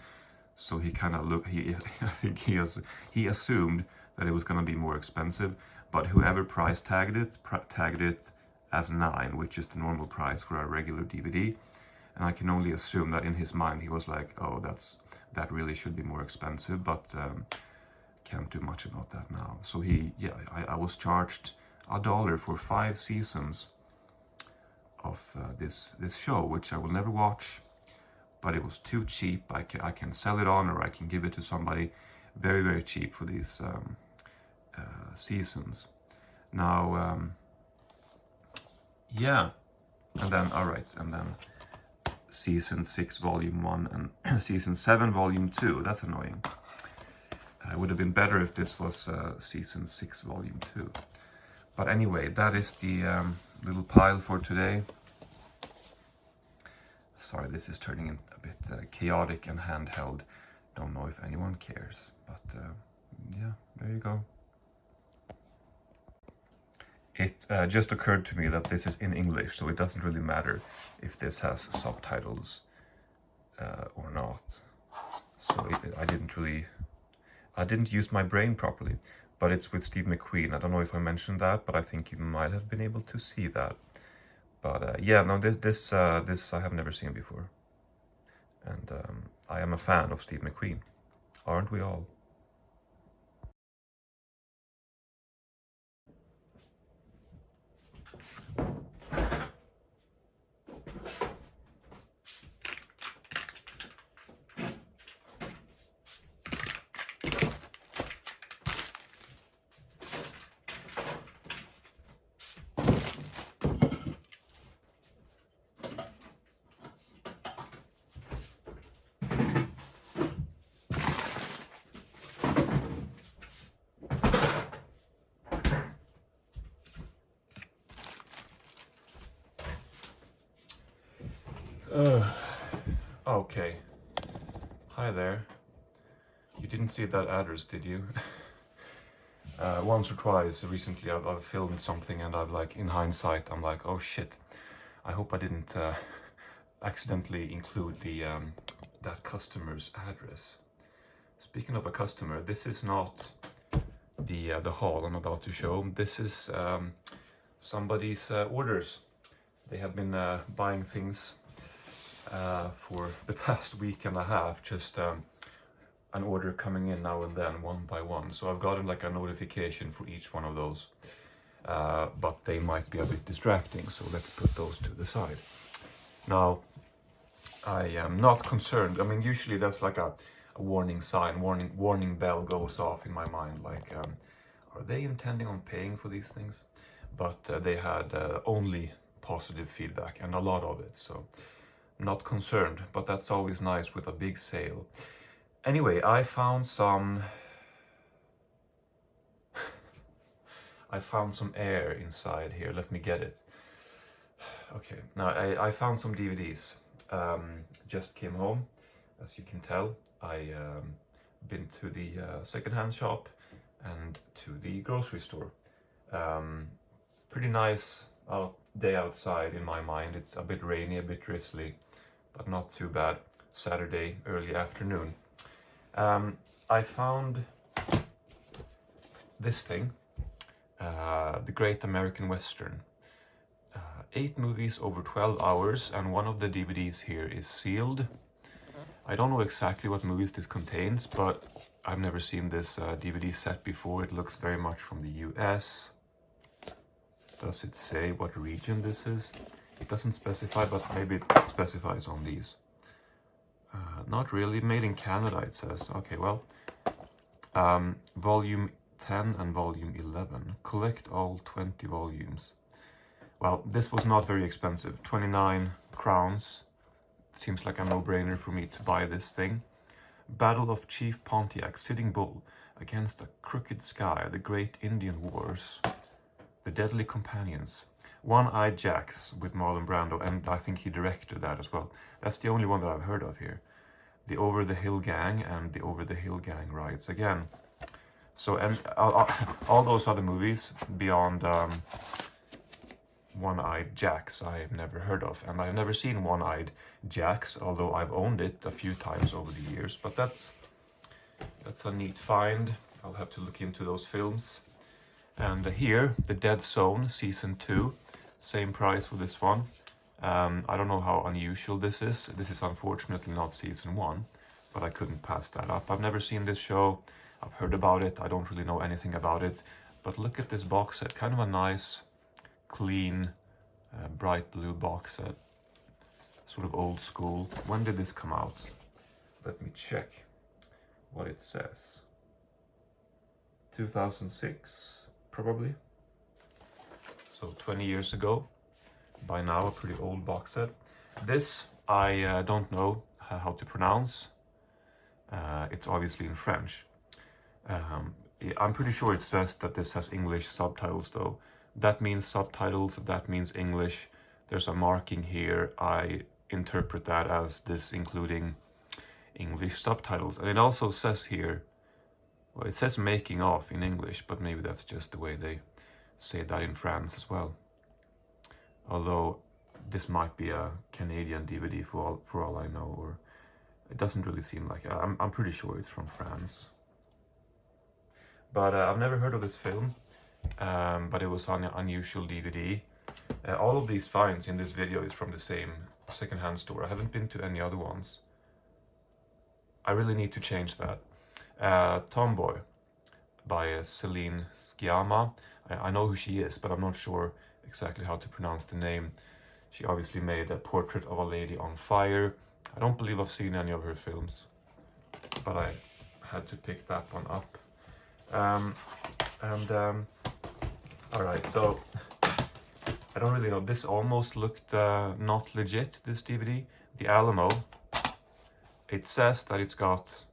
So he kind of looked, I think he assumed that it was going to be more expensive, but whoever price tagged it as 9, which is the normal price for a regular DVD. And I can only assume that in his mind he was like, oh, that really should be more expensive, but can't do much about that now. So I was charged $1 for 5 seasons of this show, which I will never watch. But it was too cheap. I can sell it on, or I can give it to somebody very, very cheap for these seasons. Now, yeah, and then, all right, and then season 6, volume 1, and season 7, volume 2. That's annoying. It would have been better if this was season 6, volume 2. But anyway, that is the little pile for today. Sorry, this is turning in a bit chaotic and handheld. Don't know if anyone cares, but yeah, there you go. It just occurred to me that this is in English, so it doesn't really matter if this has subtitles or not. So I didn't use my brain properly, but it's with Steve McQueen. I don't know if I mentioned that, but I think you might have been able to see that. But yeah, no, this I have never seen before. And I am a fan of Steve McQueen. Aren't we all? Okay. Hi there. You didn't see that address, did you? Once or twice recently I've filmed something and I've like, in hindsight, I'm like, oh shit, I hope I didn't accidentally include the that customer's address. Speaking of a customer, this is not the haul I'm about to show. This is somebody's orders. They have been buying things for the past week and a half, just an order coming in now and then, one by one. So I've gotten like a notification for each one of those, but they might be a bit distracting, so let's put those to the side. Now, I am not concerned. I mean, usually that's like a warning sign, warning bell goes off in my mind, like, are they intending on paying for these things? But they had only positive feedback, and a lot of it, so not concerned, but that's always nice with a big sale. Anyway, I found some air inside here. Let me get it. Okay, now I found some DVDs. Just came home, as you can tell. I been to the secondhand shop and to the grocery store. Pretty nice day outside in my mind. It's a bit rainy, a bit drizzly, but not too bad. Saturday, early afternoon. I found this thing, The Great American Western. 8 movies over 12 hours, and one of the DVDs here is sealed. I don't know exactly what movies this contains, but I've never seen this DVD set before. It looks very much from the US. Does it say what region this is? It doesn't specify, but maybe it specifies on these. Not really. Made in Canada, it says. Okay, well, volume 10 and volume 11. Collect all 20 volumes. Well, this was not very expensive. 29 crowns. Seems like a no-brainer for me to buy this thing. Battle of Chief Pontiac, Sitting Bull against a crooked sky, the Great Indian Wars, The Deadly Companions, One-Eyed Jacks with Marlon Brando, and I think he directed that as well. That's the only one that I've heard of here. The Over the Hill Gang and The Over the Hill Gang Rides Again. So, and all those other movies beyond One-Eyed Jacks I've never heard of, and I've never seen One-Eyed Jacks, although I've owned it a few times over the years. But that's a neat find. I'll have to look into those films. And here, The Dead Zone Season 2, same price for this one. I don't know how unusual this is. This is unfortunately not Season 1, but I couldn't pass that up. I've never seen this show. I've heard about it. I don't really know anything about it. But look at this box set. Kind of a nice, clean, bright blue box set. Sort of old school. When did this come out? Let me check what it says. 2006, probably. So 20 years ago. By now, a pretty old box set. This, I don't know how to pronounce. It's obviously in French. I'm pretty sure it says that this has English subtitles though. That means subtitles, that means English. There's a marking here. I interpret that as this including English subtitles. And it also says here, well, it says making of in English, but maybe that's just the way they say that in France as well. Although this might be a Canadian DVD for all I know, or it doesn't really seem like it. I'm pretty sure it's from France. But I've never heard of this film, but it was on an unusual DVD. All of these finds in this video is from the same secondhand store. I haven't been to any other ones. I really need to change that. Tomboy by Celine Sciamma. I know who she is, but I'm not sure exactly how to pronounce the name. She obviously made a Portrait of a Lady on Fire. I don't believe I've seen any of her films, but I had to pick that one up. Alright, so I don't really know. This almost looked not legit, this DVD. The Alamo. It says that it's got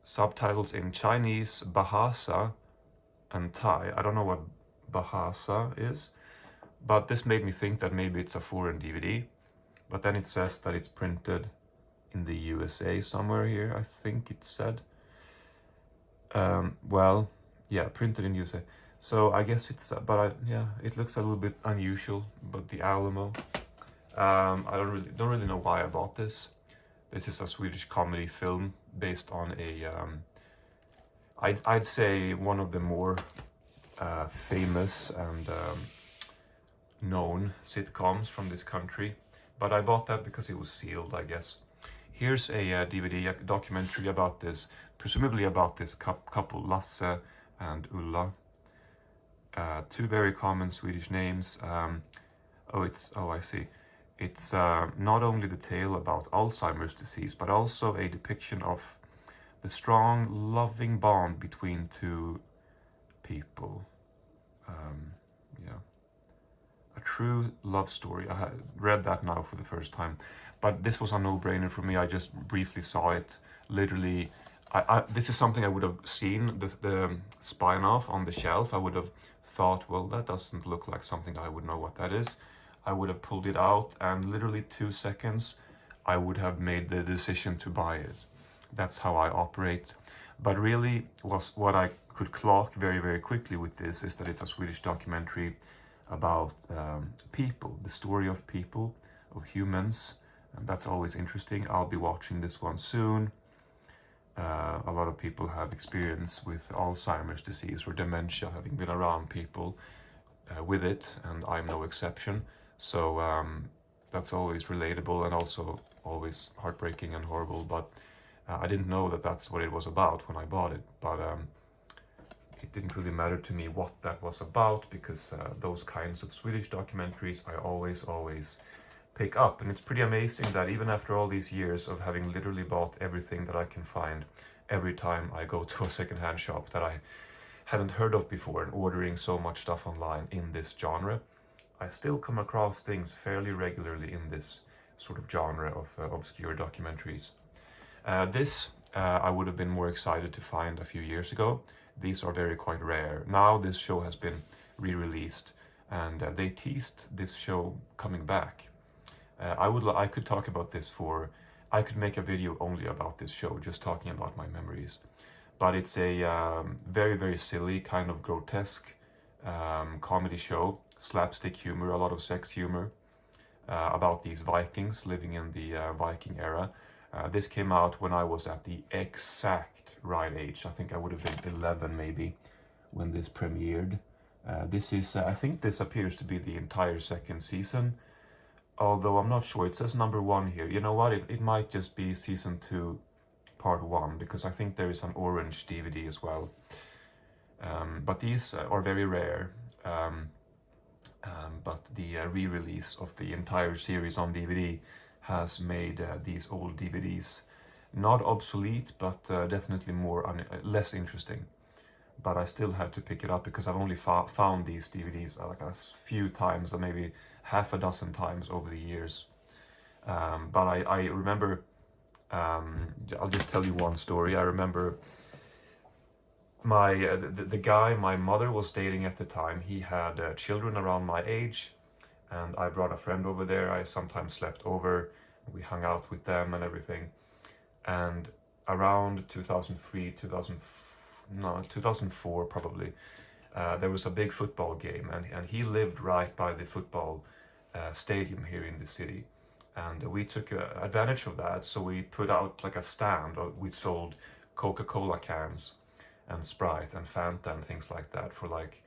subtitles in Chinese, Bahasa, and Thai. I don't know what Bahasa is, but this made me think that maybe it's a foreign DVD. But then it says that it's printed in the USA somewhere here, I think it said. Well, yeah, printed in USA. So I guess it's, yeah, it looks a little bit unusual, but the Alamo. I don't really know why I bought this. This is a Swedish comedy film based on a, I'd say one of the more famous and known sitcoms from this country. But I bought that because it was sealed, I guess. Here's a DVD, a documentary about this, presumably about this couple, Lasse and Ulla. Two very common Swedish names. Oh, I see. It's not only the tale about Alzheimer's disease, but also a depiction of the strong, loving bond between two people. Yeah. A true love story. I had read that now for the first time. But this was a no-brainer for me. I just briefly saw it. Literally, this is something I would have seen the spine of on the shelf. I would have thought, well, that doesn't look like something I would know what that is. I would have pulled it out, and literally 2 seconds, I would have made the decision to buy it. That's how I operate. But really, what I could clock very, very quickly with this is that it's a Swedish documentary about people, the story of people, of humans, and that's always interesting. I'll be watching this one soon. A lot of people have experience with Alzheimer's disease or dementia, having been around people with it, and I'm no exception. So that's always relatable and also always heartbreaking and horrible. But I didn't know that that's what it was about when I bought it. But it didn't really matter to me what that was about, because those kinds of Swedish documentaries I always pick up. And it's pretty amazing that even after all these years of having literally bought everything that I can find every time I go to a secondhand shop that I haven't heard of before, and ordering so much stuff online in this genre, I still come across things fairly regularly in this sort of genre of obscure documentaries. This I would have been more excited to find a few years ago. These are quite rare. Now this show has been re-released, and they teased this show coming back. I could talk about this I could make a video only about this show, just talking about my memories. But it's a very, very silly, kind of grotesque comedy show, slapstick humor, a lot of sex humor, about these Vikings living in the Viking era. This came out when I was at the exact right age. I think I would have been 11 maybe when this premiered. This is, I think this appears to be the entire second season, although I'm not sure. It says #1 here. You know what, it might just be season 2 part 1, because I think there is an orange DVD as well. But these are very rare. But the re-release of the entire series on DVD has made these old DVDs not obsolete, but definitely less interesting. But I still had to pick it up because I've only found these DVDs like a few times, or maybe half a dozen times over the years. But I remember, I'll just tell you one story. I remember the guy my mother was dating at the time. He had children around my age, and I brought a friend over there. I sometimes slept over, We hung out with them and everything. And around 2003, 2004 probably, there was a big football game, and he lived right by the football stadium here in the city. And we took advantage of that, so we put out like a stand. We sold Coca-Cola cans and Sprite and Fanta and things like that for like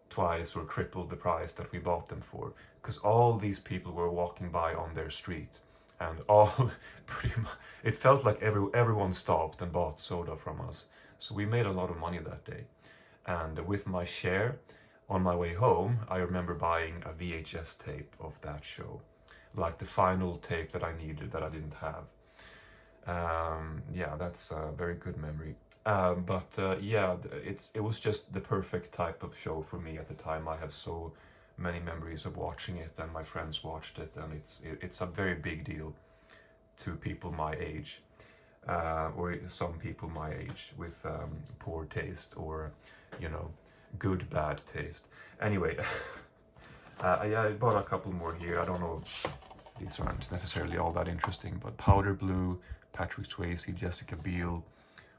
twice or triple the price that we bought them for, because all these people were walking by on their street, and all pretty much it felt like everyone stopped and bought soda from us. So we made a lot of money that day. And with my share, on my way home, I remember buying a VHS tape of that show, like the final tape that I needed that I didn't have. Yeah, that's a very good memory. Yeah, it was just the perfect type of show for me at the time. I have so many memories of watching it, and my friends watched it, and it's a very big deal to people my age, or some people my age with poor taste, or you know, good bad taste. Anyway, yeah, I bought a couple more here. I don't know. These aren't necessarily all that interesting, but Powder Blue, Patrick Swayze, Jessica Biel,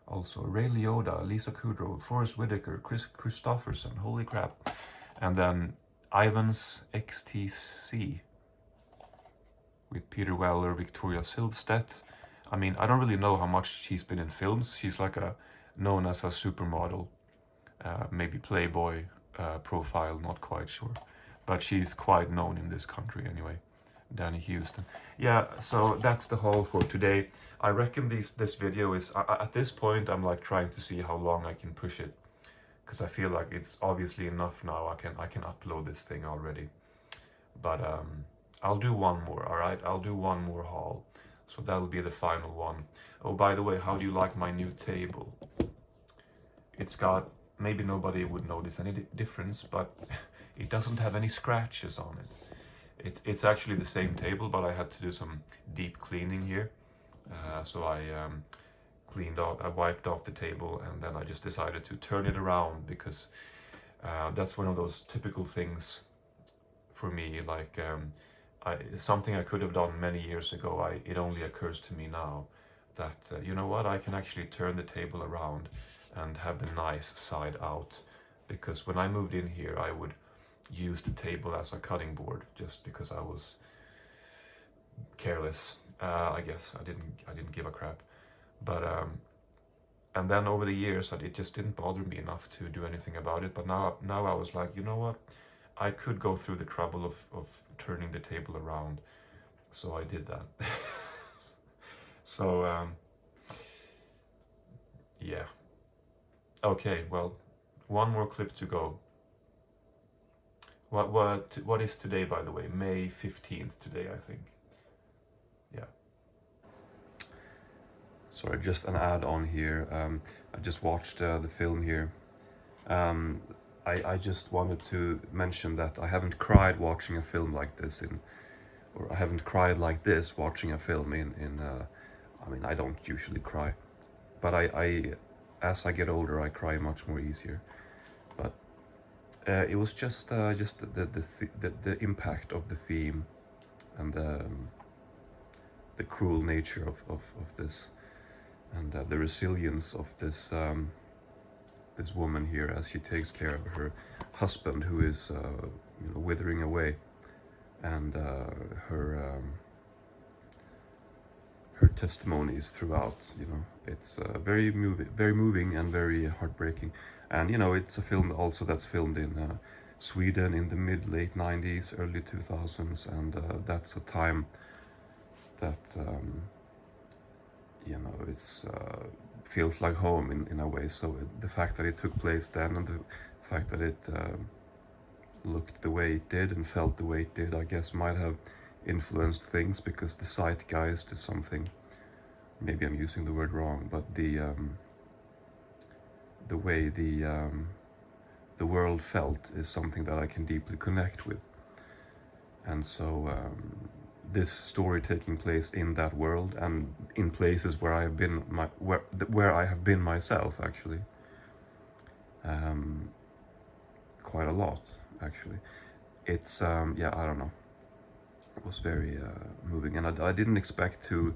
also Ray Liotta, Lisa Kudrow, Forrest Whitaker, Chris Christopherson, holy crap. And then Ivan's XTC with Peter Weller, Victoria Silvstedt. I mean, I don't really know how much she's been in films. She's like known as a supermodel, maybe Playboy profile, not quite sure. But she's quite known in this country anyway. Danny Houston. Yeah, so that's the haul for today. I reckon this video is, at this point, I'm like trying to see how long I can push it, because I feel like it's obviously enough now. I can upload this thing already. But I'll do one more, all right? I'll do one more haul. So that'll be the final one. Oh, by the way, how do you like my new table? It's got, maybe nobody would notice any difference, but it doesn't have any scratches on it. It's actually the same table, but I had to do some deep cleaning here. So I I wiped off the table, and then I just decided to turn it around, because that's one of those typical things for me, like something I could have done many years ago. It only occurs to me now that, you know what, I can actually turn the table around and have the nice side out, because when I moved in here, I would use the table as a cutting board, just because I was careless. I guess I didn't give a crap. But and then over the years, it just didn't bother me enough to do anything about it. But now I was like, you know what, I could go through the trouble of turning the table around, so I did that. So yeah, okay, well, one more clip to go. What is today, by the way? May 15th today, I think. Yeah. Sorry, just an add on here. I just watched the film here. I just wanted to mention that I haven't cried watching a film like this or I haven't cried like this watching a film I mean, I don't usually cry, but I as I get older, I cry much more easier. But it was just the impact of the theme, and the cruel nature of this, and the resilience of this this woman here, as she takes care of her husband, who is you know, withering away, and her testimonies throughout. You know, it's very moving and very heartbreaking. And you know, it's a film also that's filmed in Sweden in the late 90s, early 2000s, and that's a time that you know, it's feels like home in a way. So the fact that it took place then, and the fact that it looked the way it did and felt the way it did, I guess might have influenced things, because the zeitgeist is something, maybe I'm using the word wrong, but the way the world felt is something that I can deeply connect with. And so this story taking place in that world, and in places where I have been where I have been myself, actually, quite a lot, actually. It's yeah, I don't know. was very moving, and I didn't expect to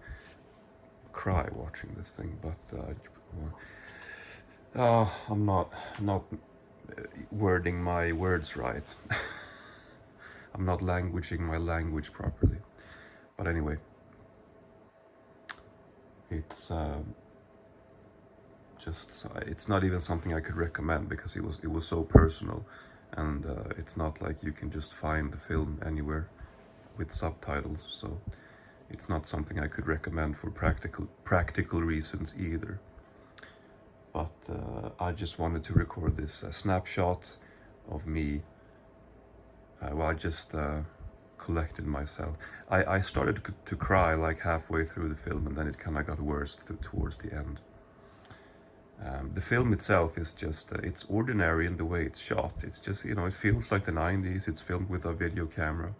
cry watching this thing, but I'm not wording my words right. I'm not languaging my language properly. But anyway, it's it's not even something I could recommend because it was so personal, and it's not like you can just find the film anywhere with subtitles. So it's not something I could recommend for practical reasons either. But I just wanted to record this snapshot of me. Well, I just collected myself. I started to cry like halfway through the film, and then it kind of got worse towards the end. The film itself is just, it's ordinary in the way it's shot. It's just, you know, it feels like the 90s. It's filmed with a video camera.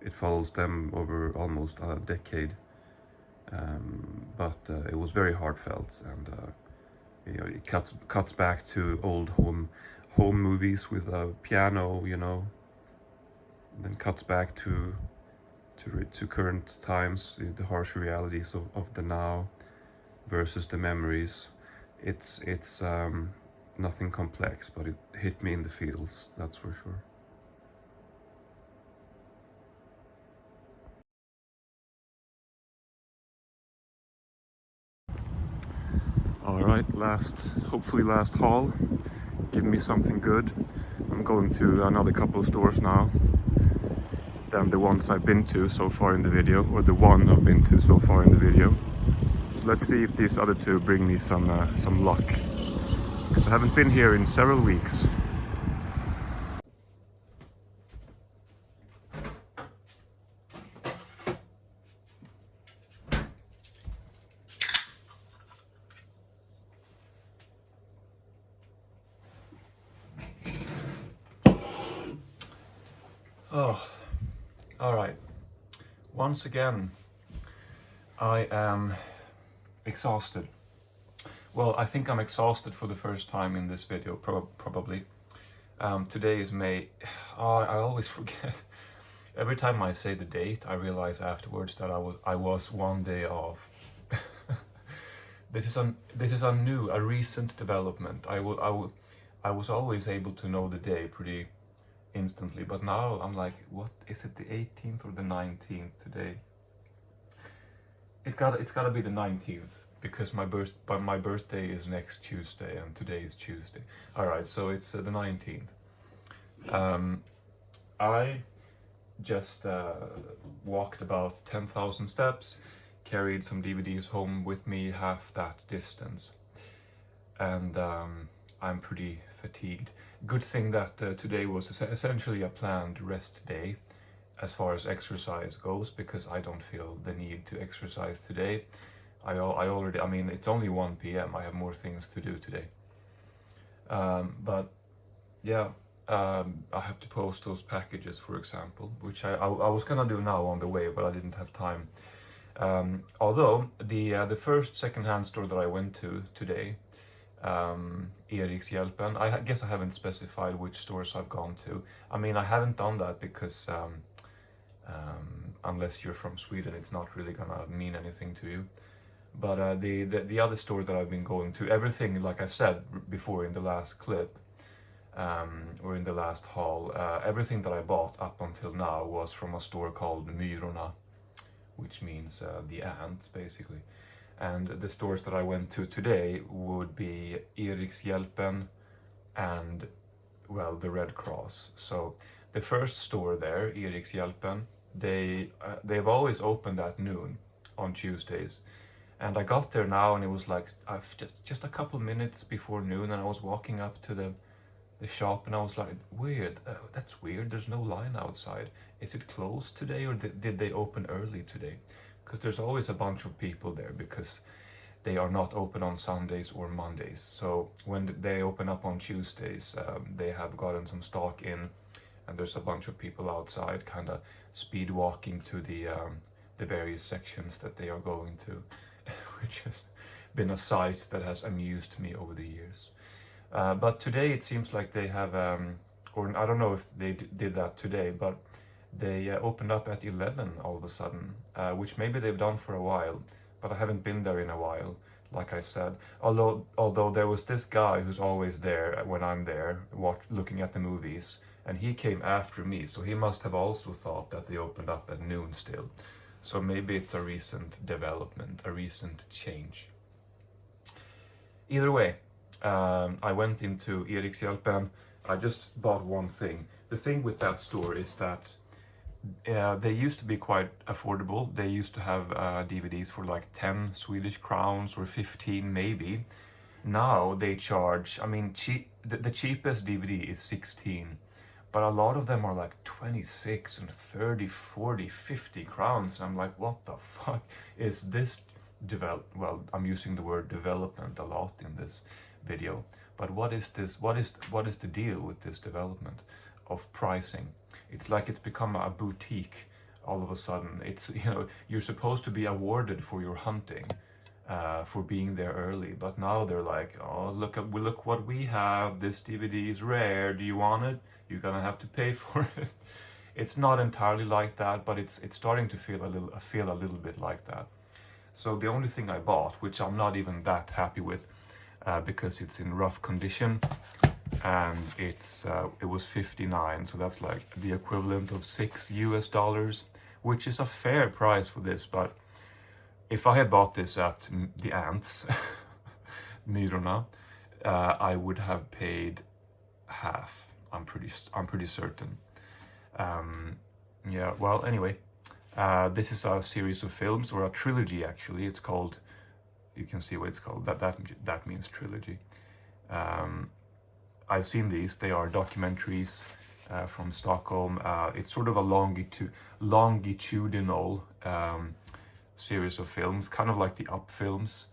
It follows them over almost a decade. But it was very heartfelt, and you know, it cuts back to old home movies with a piano, you know, and then cuts back to current times, the harsh realities of the now versus the memories. It's nothing complex, but it hit me in the feels, that's for sure. All right, hopefully last haul. Give me something good. I'm going to another couple of stores now than the ones I've been to so far in the video, or the one I've been to so far in the video. So let's see if these other two bring me some luck, because I haven't been here in several weeks. Oh, all right. Once again, I am exhausted. Well, I think I'm exhausted for the first time in this video, probably. Today is May. Oh, I always forget. Every time I say the date, I realize afterwards that I was one day off. This is a recent development. I was always able to know the day pretty instantly, but now I'm like, what is it, the 18th or the 19th today? It's gotta be the 19th, because my birthday is next Tuesday and today is Tuesday. All right, so it's the 19th. I just walked about 10,000 steps, carried some DVDs home with me half that distance, and I'm pretty fatigued. Good thing that today was essentially a planned rest day as far as exercise goes, because I don't feel the need to exercise today. I mean, it's only 1 p.m. I have more things to do today. But yeah, I have to post those packages, for example, which I was gonna do now on the way, but I didn't have time. Although the first secondhand store that I went to today, Erikshjälpen, I guess I haven't specified which stores I've gone to. I mean, I haven't done that because unless you're from Sweden, it's not really gonna mean anything to you. But the other store that I've been going to, everything, like I said before in the last clip, or in the last haul, everything that I bought up until now was from a store called Myrorna, which means the ants, basically. And the stores that I went to today would be Erikshjälpen and, well, the Red Cross. So the first store there, Erikshjälpen, they've always opened at noon on Tuesdays. And I got there now, and it was like just a couple minutes before noon, and I was walking up to the shop, and I was like, weird, that's weird, there's no line outside. Is it closed today, or did they open early today? Because there's always a bunch of people there, because they are not open on Sundays or Mondays. So when they open up on Tuesdays, they have gotten some stock in, and there's a bunch of people outside kind of speed walking to the various sections that they are going to, which has been a sight that has amused me over the years. But today it seems like they have, or I don't know if they did that today, but they opened up at 11 all of a sudden, which maybe they've done for a while, but I haven't been there in a while, like I said. Although there was this guy who's always there when I'm there, looking at the movies, and he came after me, so he must have also thought that they opened up at noon still. So maybe it's a recent development, a recent change. Either way, I went into Erikshjälpen. I just bought one thing. The thing with that store is that they used to be quite affordable. They used to have DVDs for like 10 Swedish crowns or 15 maybe. Now they charge, I mean, the cheapest DVD is 16, but a lot of them are like 26 and 30, 40, 50 crowns. And I'm like, what the fuck is this well, I'm using the word development a lot in this video, but what is this? What is the deal with this development of pricing? It's like it's become a boutique all of a sudden. It's, you know, you're supposed to be awarded for your hunting, for being there early, but now they're like, oh, look what we have. This DVD is rare. Do you want it? You're gonna have to pay for it. It's not entirely like that, but it's starting to feel a little bit like that. So the only thing I bought, which I'm not even that happy with, because it's in rough condition, and it was 59, so that's like the equivalent of $6 US, which is a fair price for this. But if I had bought this at the Ants, Myrorna, I would have paid half. I'm pretty certain. Yeah. Well, anyway. This is a series of films, or a trilogy actually. It's called, you can see what it's called, that means trilogy. I've seen these. They are documentaries from Stockholm. It's sort of a longitudinal series of films, kind of like the Up films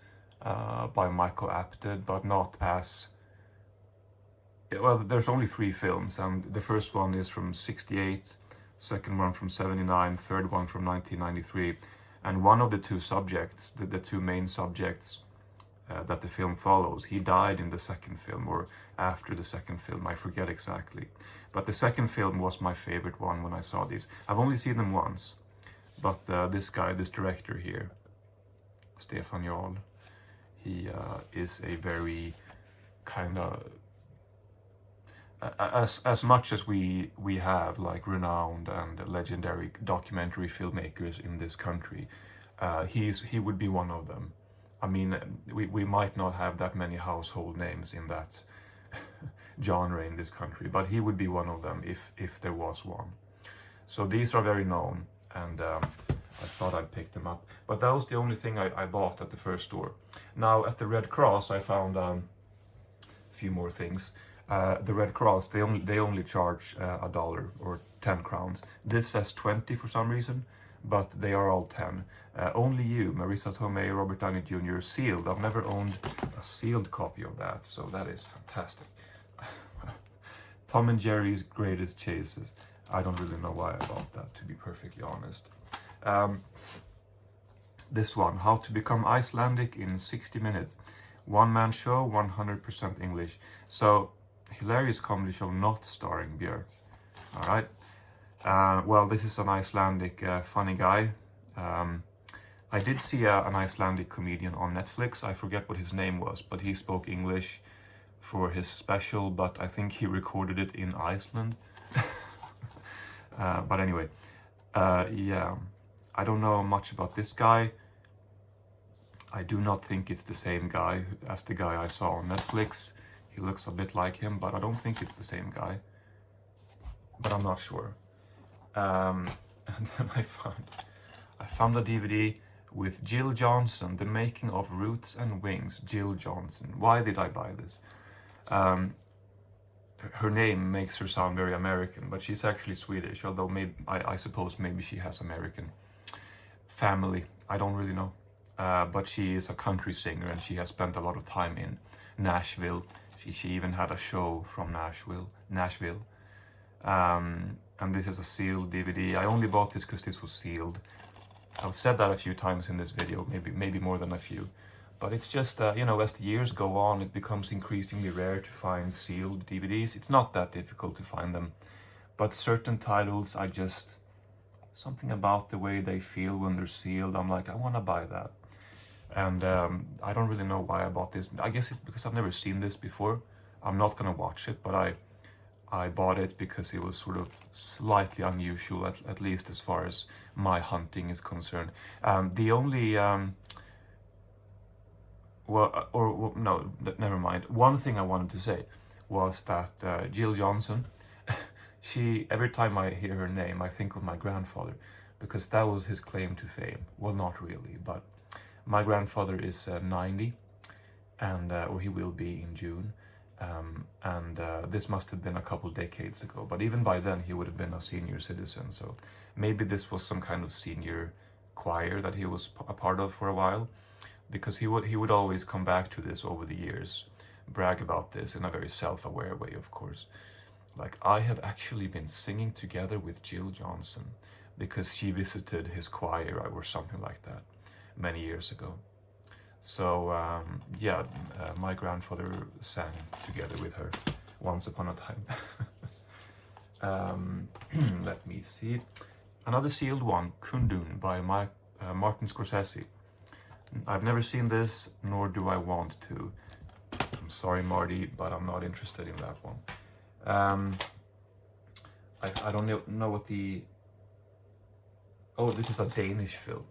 by Michael Apted, but not as, well, there's only 3 films, and the first one is from 68, second one from 79, third one from 1993, and one of the two subjects, the two main subjects that the film follows, he died in the second film, or after the second film, I forget exactly. But the second film was my favorite one when I saw these. I've only seen them once, but this director here, Stefan Jarl, he is a very kind of, as much as we have like renowned and legendary documentary filmmakers in this country, he would be one of them. I mean, we might not have that many household names in that genre in this country, but he would be one of them if there was one. So these are very known, and I thought I'd pick them up. But that was the only thing I bought at the first store. Now at the Red Cross I found a few more things. The Red Cross, they only charge $1 or 10 crowns. This says 20 for some reason, but they are all 10. Only You, Marissa Tomei, Robert Downey Jr., sealed. I've never owned a sealed copy of that, so that is fantastic. Tom and Jerry's Greatest Chases. I don't really know why I bought that, to be perfectly honest. This one, How to Become Icelandic in 60 Minutes. One-man show, 100% English. So, hilarious comedy show not starring Björk. All right. Well, this is an Icelandic funny guy. I did see an Icelandic comedian on Netflix. I forget what his name was, but he spoke English for his special, but I think he recorded it in Iceland. But anyway, yeah, I don't know much about this guy. I do not think it's the same guy as the guy I saw on Netflix. He looks a bit like him, but I don't think it's the same guy. But I'm not sure. And then I found a DVD with Jill Johnson, The Making of Roots and Wings. Jill Johnson. Why did I buy this? Her name makes her sound very American, but she's actually Swedish, although maybe, I suppose maybe she has American family. I don't really know. But she is a country singer, and she has spent a lot of time in Nashville. She even had a show from Nashville. And this is a sealed DVD. I only bought this because this was sealed. I've said that a few times in this video, maybe more than a few. But it's just, you know, as the years go on, it becomes increasingly rare to find sealed DVDs. It's not that difficult to find them. But certain titles, I just Something about the way they feel when they're sealed. I'm like, I want to buy that. And I don't really know why I bought this. I guess it's because I've never seen this before. I'm not gonna watch it, but I bought it because it was sort of slightly unusual, at least as far as my hunting is concerned. The only no, never mind. One thing I wanted to say was that Jill Johnson, every time I hear her name, I think of my grandfather, because that was his claim to fame. Well, not really, but my grandfather is 90, and or he will be in June, and this must have been a couple decades ago. But even by then, he would have been a senior citizen. So maybe this was some kind of senior choir that he was a part of for a while, because he would always come back to this over the years, brag about this in a very self-aware way, of course. Like, I have actually been singing together with Jill Johnson because she visited his choir or something like that many years ago. So yeah, my grandfather sang together with her once upon a time. Let me see. Another sealed one, Kundun by Martin Scorsese. I've never seen this, nor do I want to. I'm sorry, Marty, but I'm not interested in that one. I don't know what the... Oh, this is a Danish film.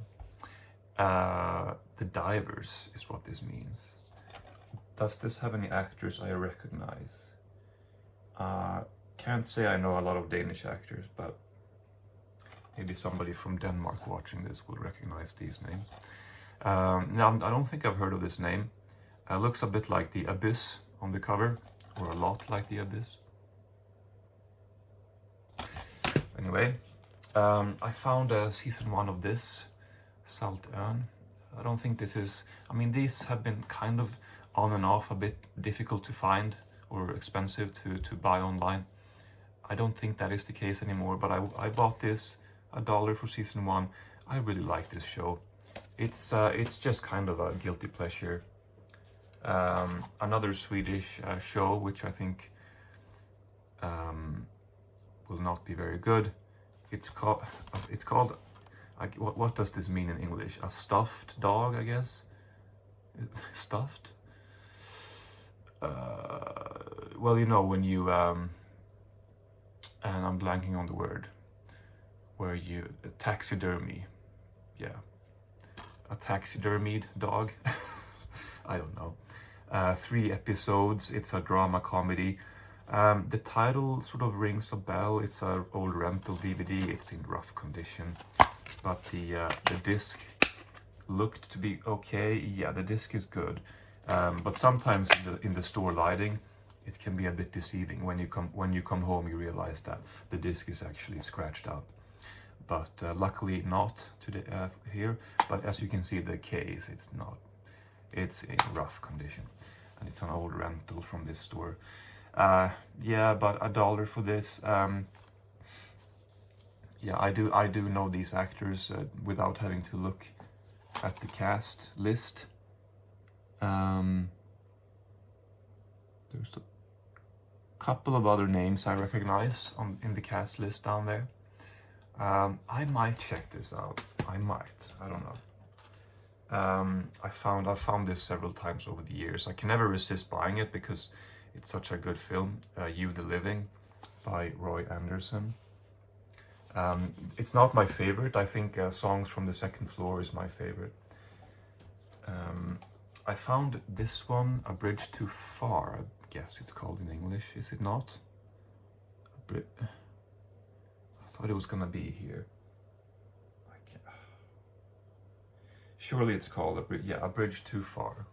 The Divers is what this means. Does this have any actors I recognize? Can't say I know a lot of Danish actors, but maybe somebody from Denmark watching this will recognize these names. No, I don't think I've heard of this name. Looks a bit like The Abyss on the cover, or a lot like The Abyss. Anyway, I found season 1 of this, Saltön. I don't think this is... I mean, these have been kind of on and off, a bit difficult to find or expensive to buy online. I don't think that is the case anymore, but I bought this $1 for season 1. I really like this show. It's just kind of a guilty pleasure. Another Swedish show, which I think will not be very good. It's called what does this mean in English? A stuffed dog, I guess. Stuffed? Well, you know, when you and I'm blanking on the word, where you taxidermy. Yeah, a taxidermied dog. I don't know. 3 episodes. It's a drama comedy. The title sort of rings a bell. It's an old rental DVD. It's in rough condition, but the disc looked to be okay. Yeah, the disc is good, but sometimes in the store lighting, it can be a bit deceiving. When you come home, you realize that the disc is actually scratched up. But luckily not today here. But as you can see, the case, it's not. It's in rough condition, and it's an old rental from this store. Yeah, but $1 for this. Yeah, I do know these actors without having to look at the cast list. There's a couple of other names I recognize in the cast list down there. I might check this out. I don't know. I found this several times over the years. I can never resist buying it because it's such a good film. You the Living by Roy Andersson. It's not my favorite. I think Songs from the Second Floor is my favorite. I found this one, A Bridge Too Far, I guess it's called in English, is it not? I thought it was gonna be here. Surely it's called A Bridge Too Far.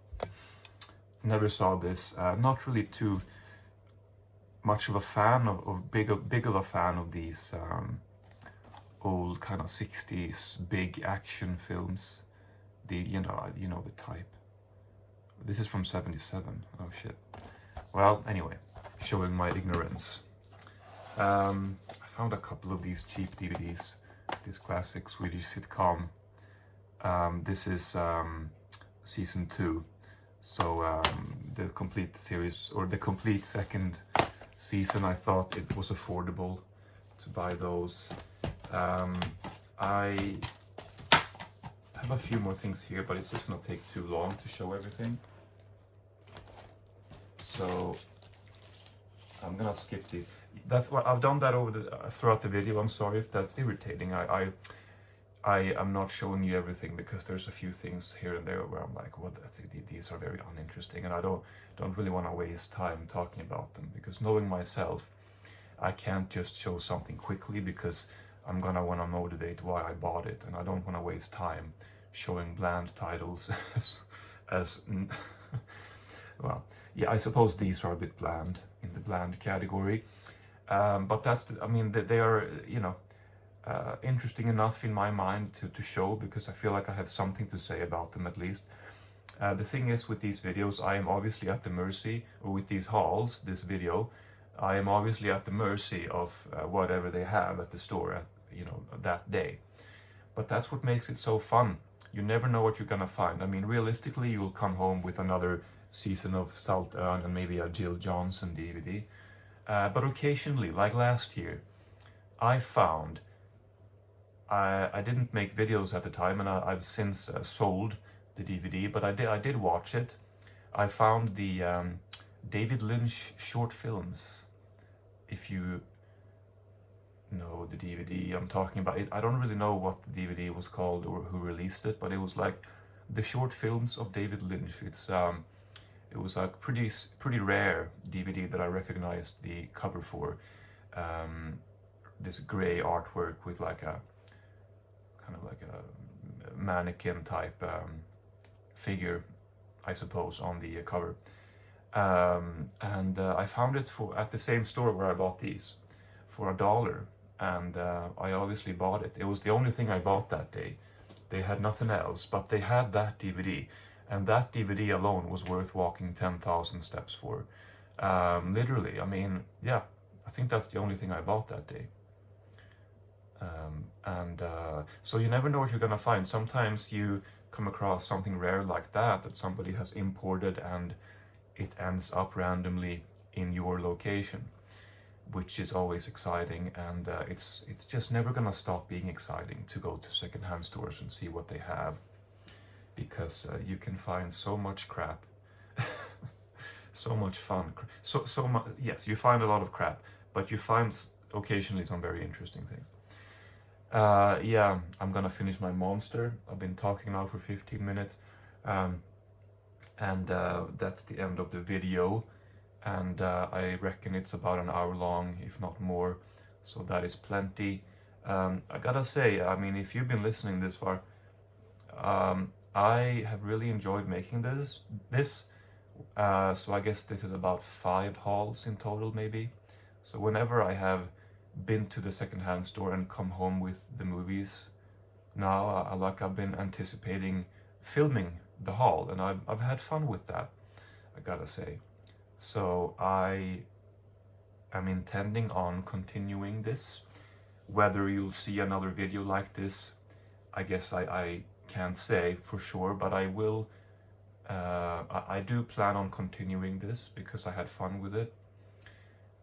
Never saw this. Not really too much of a fan of big of a fan of these old kind of 60s big action films. You know the type. This is from 77. Oh shit. Well, anyway, showing my ignorance. I found a couple of these cheap DVDs. This classic Swedish sitcom. This is season 2. So the complete series, or the complete second season, I thought it was affordable to buy those. I have a few more things here, but it's just gonna take too long to show everything. So I'm gonna skip the. That's what I've done that throughout the video. I'm sorry if that's irritating. I am not showing you everything because there's a few things here and there where I'm like, what? These are very uninteresting, and I don't really want to waste time talking about them, because knowing myself, I can't just show something quickly because I'm gonna want to motivate why I bought it, and I don't want to waste time showing bland titles as well, yeah, I suppose these are a bit bland, in the bland category, but I mean, they are, you know, interesting enough in my mind to show, because I feel like I have something to say about them at least. The thing is, with these videos, I am obviously at the mercy, or with these hauls, this video, I am obviously at the mercy of whatever they have at the store at, you know, that day. But that's what makes it so fun. You never know what you're gonna find. I mean, realistically, you'll come home with another season of Saltön and maybe a Jill Johnson DVD. But occasionally, like last year, I found, I didn't make videos at the time, and I've since sold the DVD, but I did watch it. I found the David Lynch short films. If you know the DVD I'm talking about, I don't really know what the DVD was called or who released it, but it was like the short films of David Lynch. It was a pretty rare DVD that I recognized the cover for. This gray artwork with like a kind of like a mannequin type figure, I suppose, on the cover. And I found it at the same store where I bought these for $1, and I obviously bought it. It was the only thing I bought that day. They had nothing else, but they had that DVD, and that DVD alone was worth walking 10,000 steps for. Literally, I mean, yeah, I think that's the only thing I bought that day. So you never know what you're gonna find. Sometimes you come across something rare like that somebody has imported, and it ends up randomly in your location, which is always exciting, and it's just never gonna stop being exciting to go to secondhand stores and see what they have, because you can find so much crap. So much fun. So much. Yes, you find a lot of crap, but you find occasionally some very interesting things. Yeah, I'm gonna finish my monster. I've been talking now for 15 minutes, and that's the end of the video, and I reckon it's about an hour long, if not more, so that is plenty. I gotta say, I mean, if you've been listening this far, I have really enjoyed making this. So I guess this is about 5 hauls in total, maybe. So whenever I have been to the secondhand store and come home with the movies, now I've been anticipating filming the haul, and I've had fun with that, I gotta say. So I am intending on continuing this. Whether you'll see another video like this, I guess I can't say for sure, but I will. I do plan on continuing this because I had fun with it,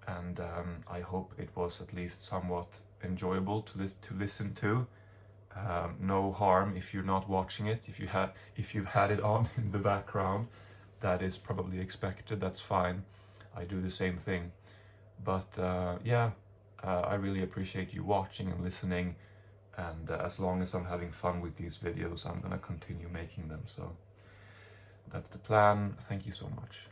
and I hope it was at least somewhat enjoyable to listen to. No harm if you're not watching it. If you've had it on in the background, that is probably expected. That's fine. I do the same thing. But yeah, I really appreciate you watching and listening. And as long as I'm having fun with these videos, I'm gonna continue making them. So that's the plan. Thank you so much.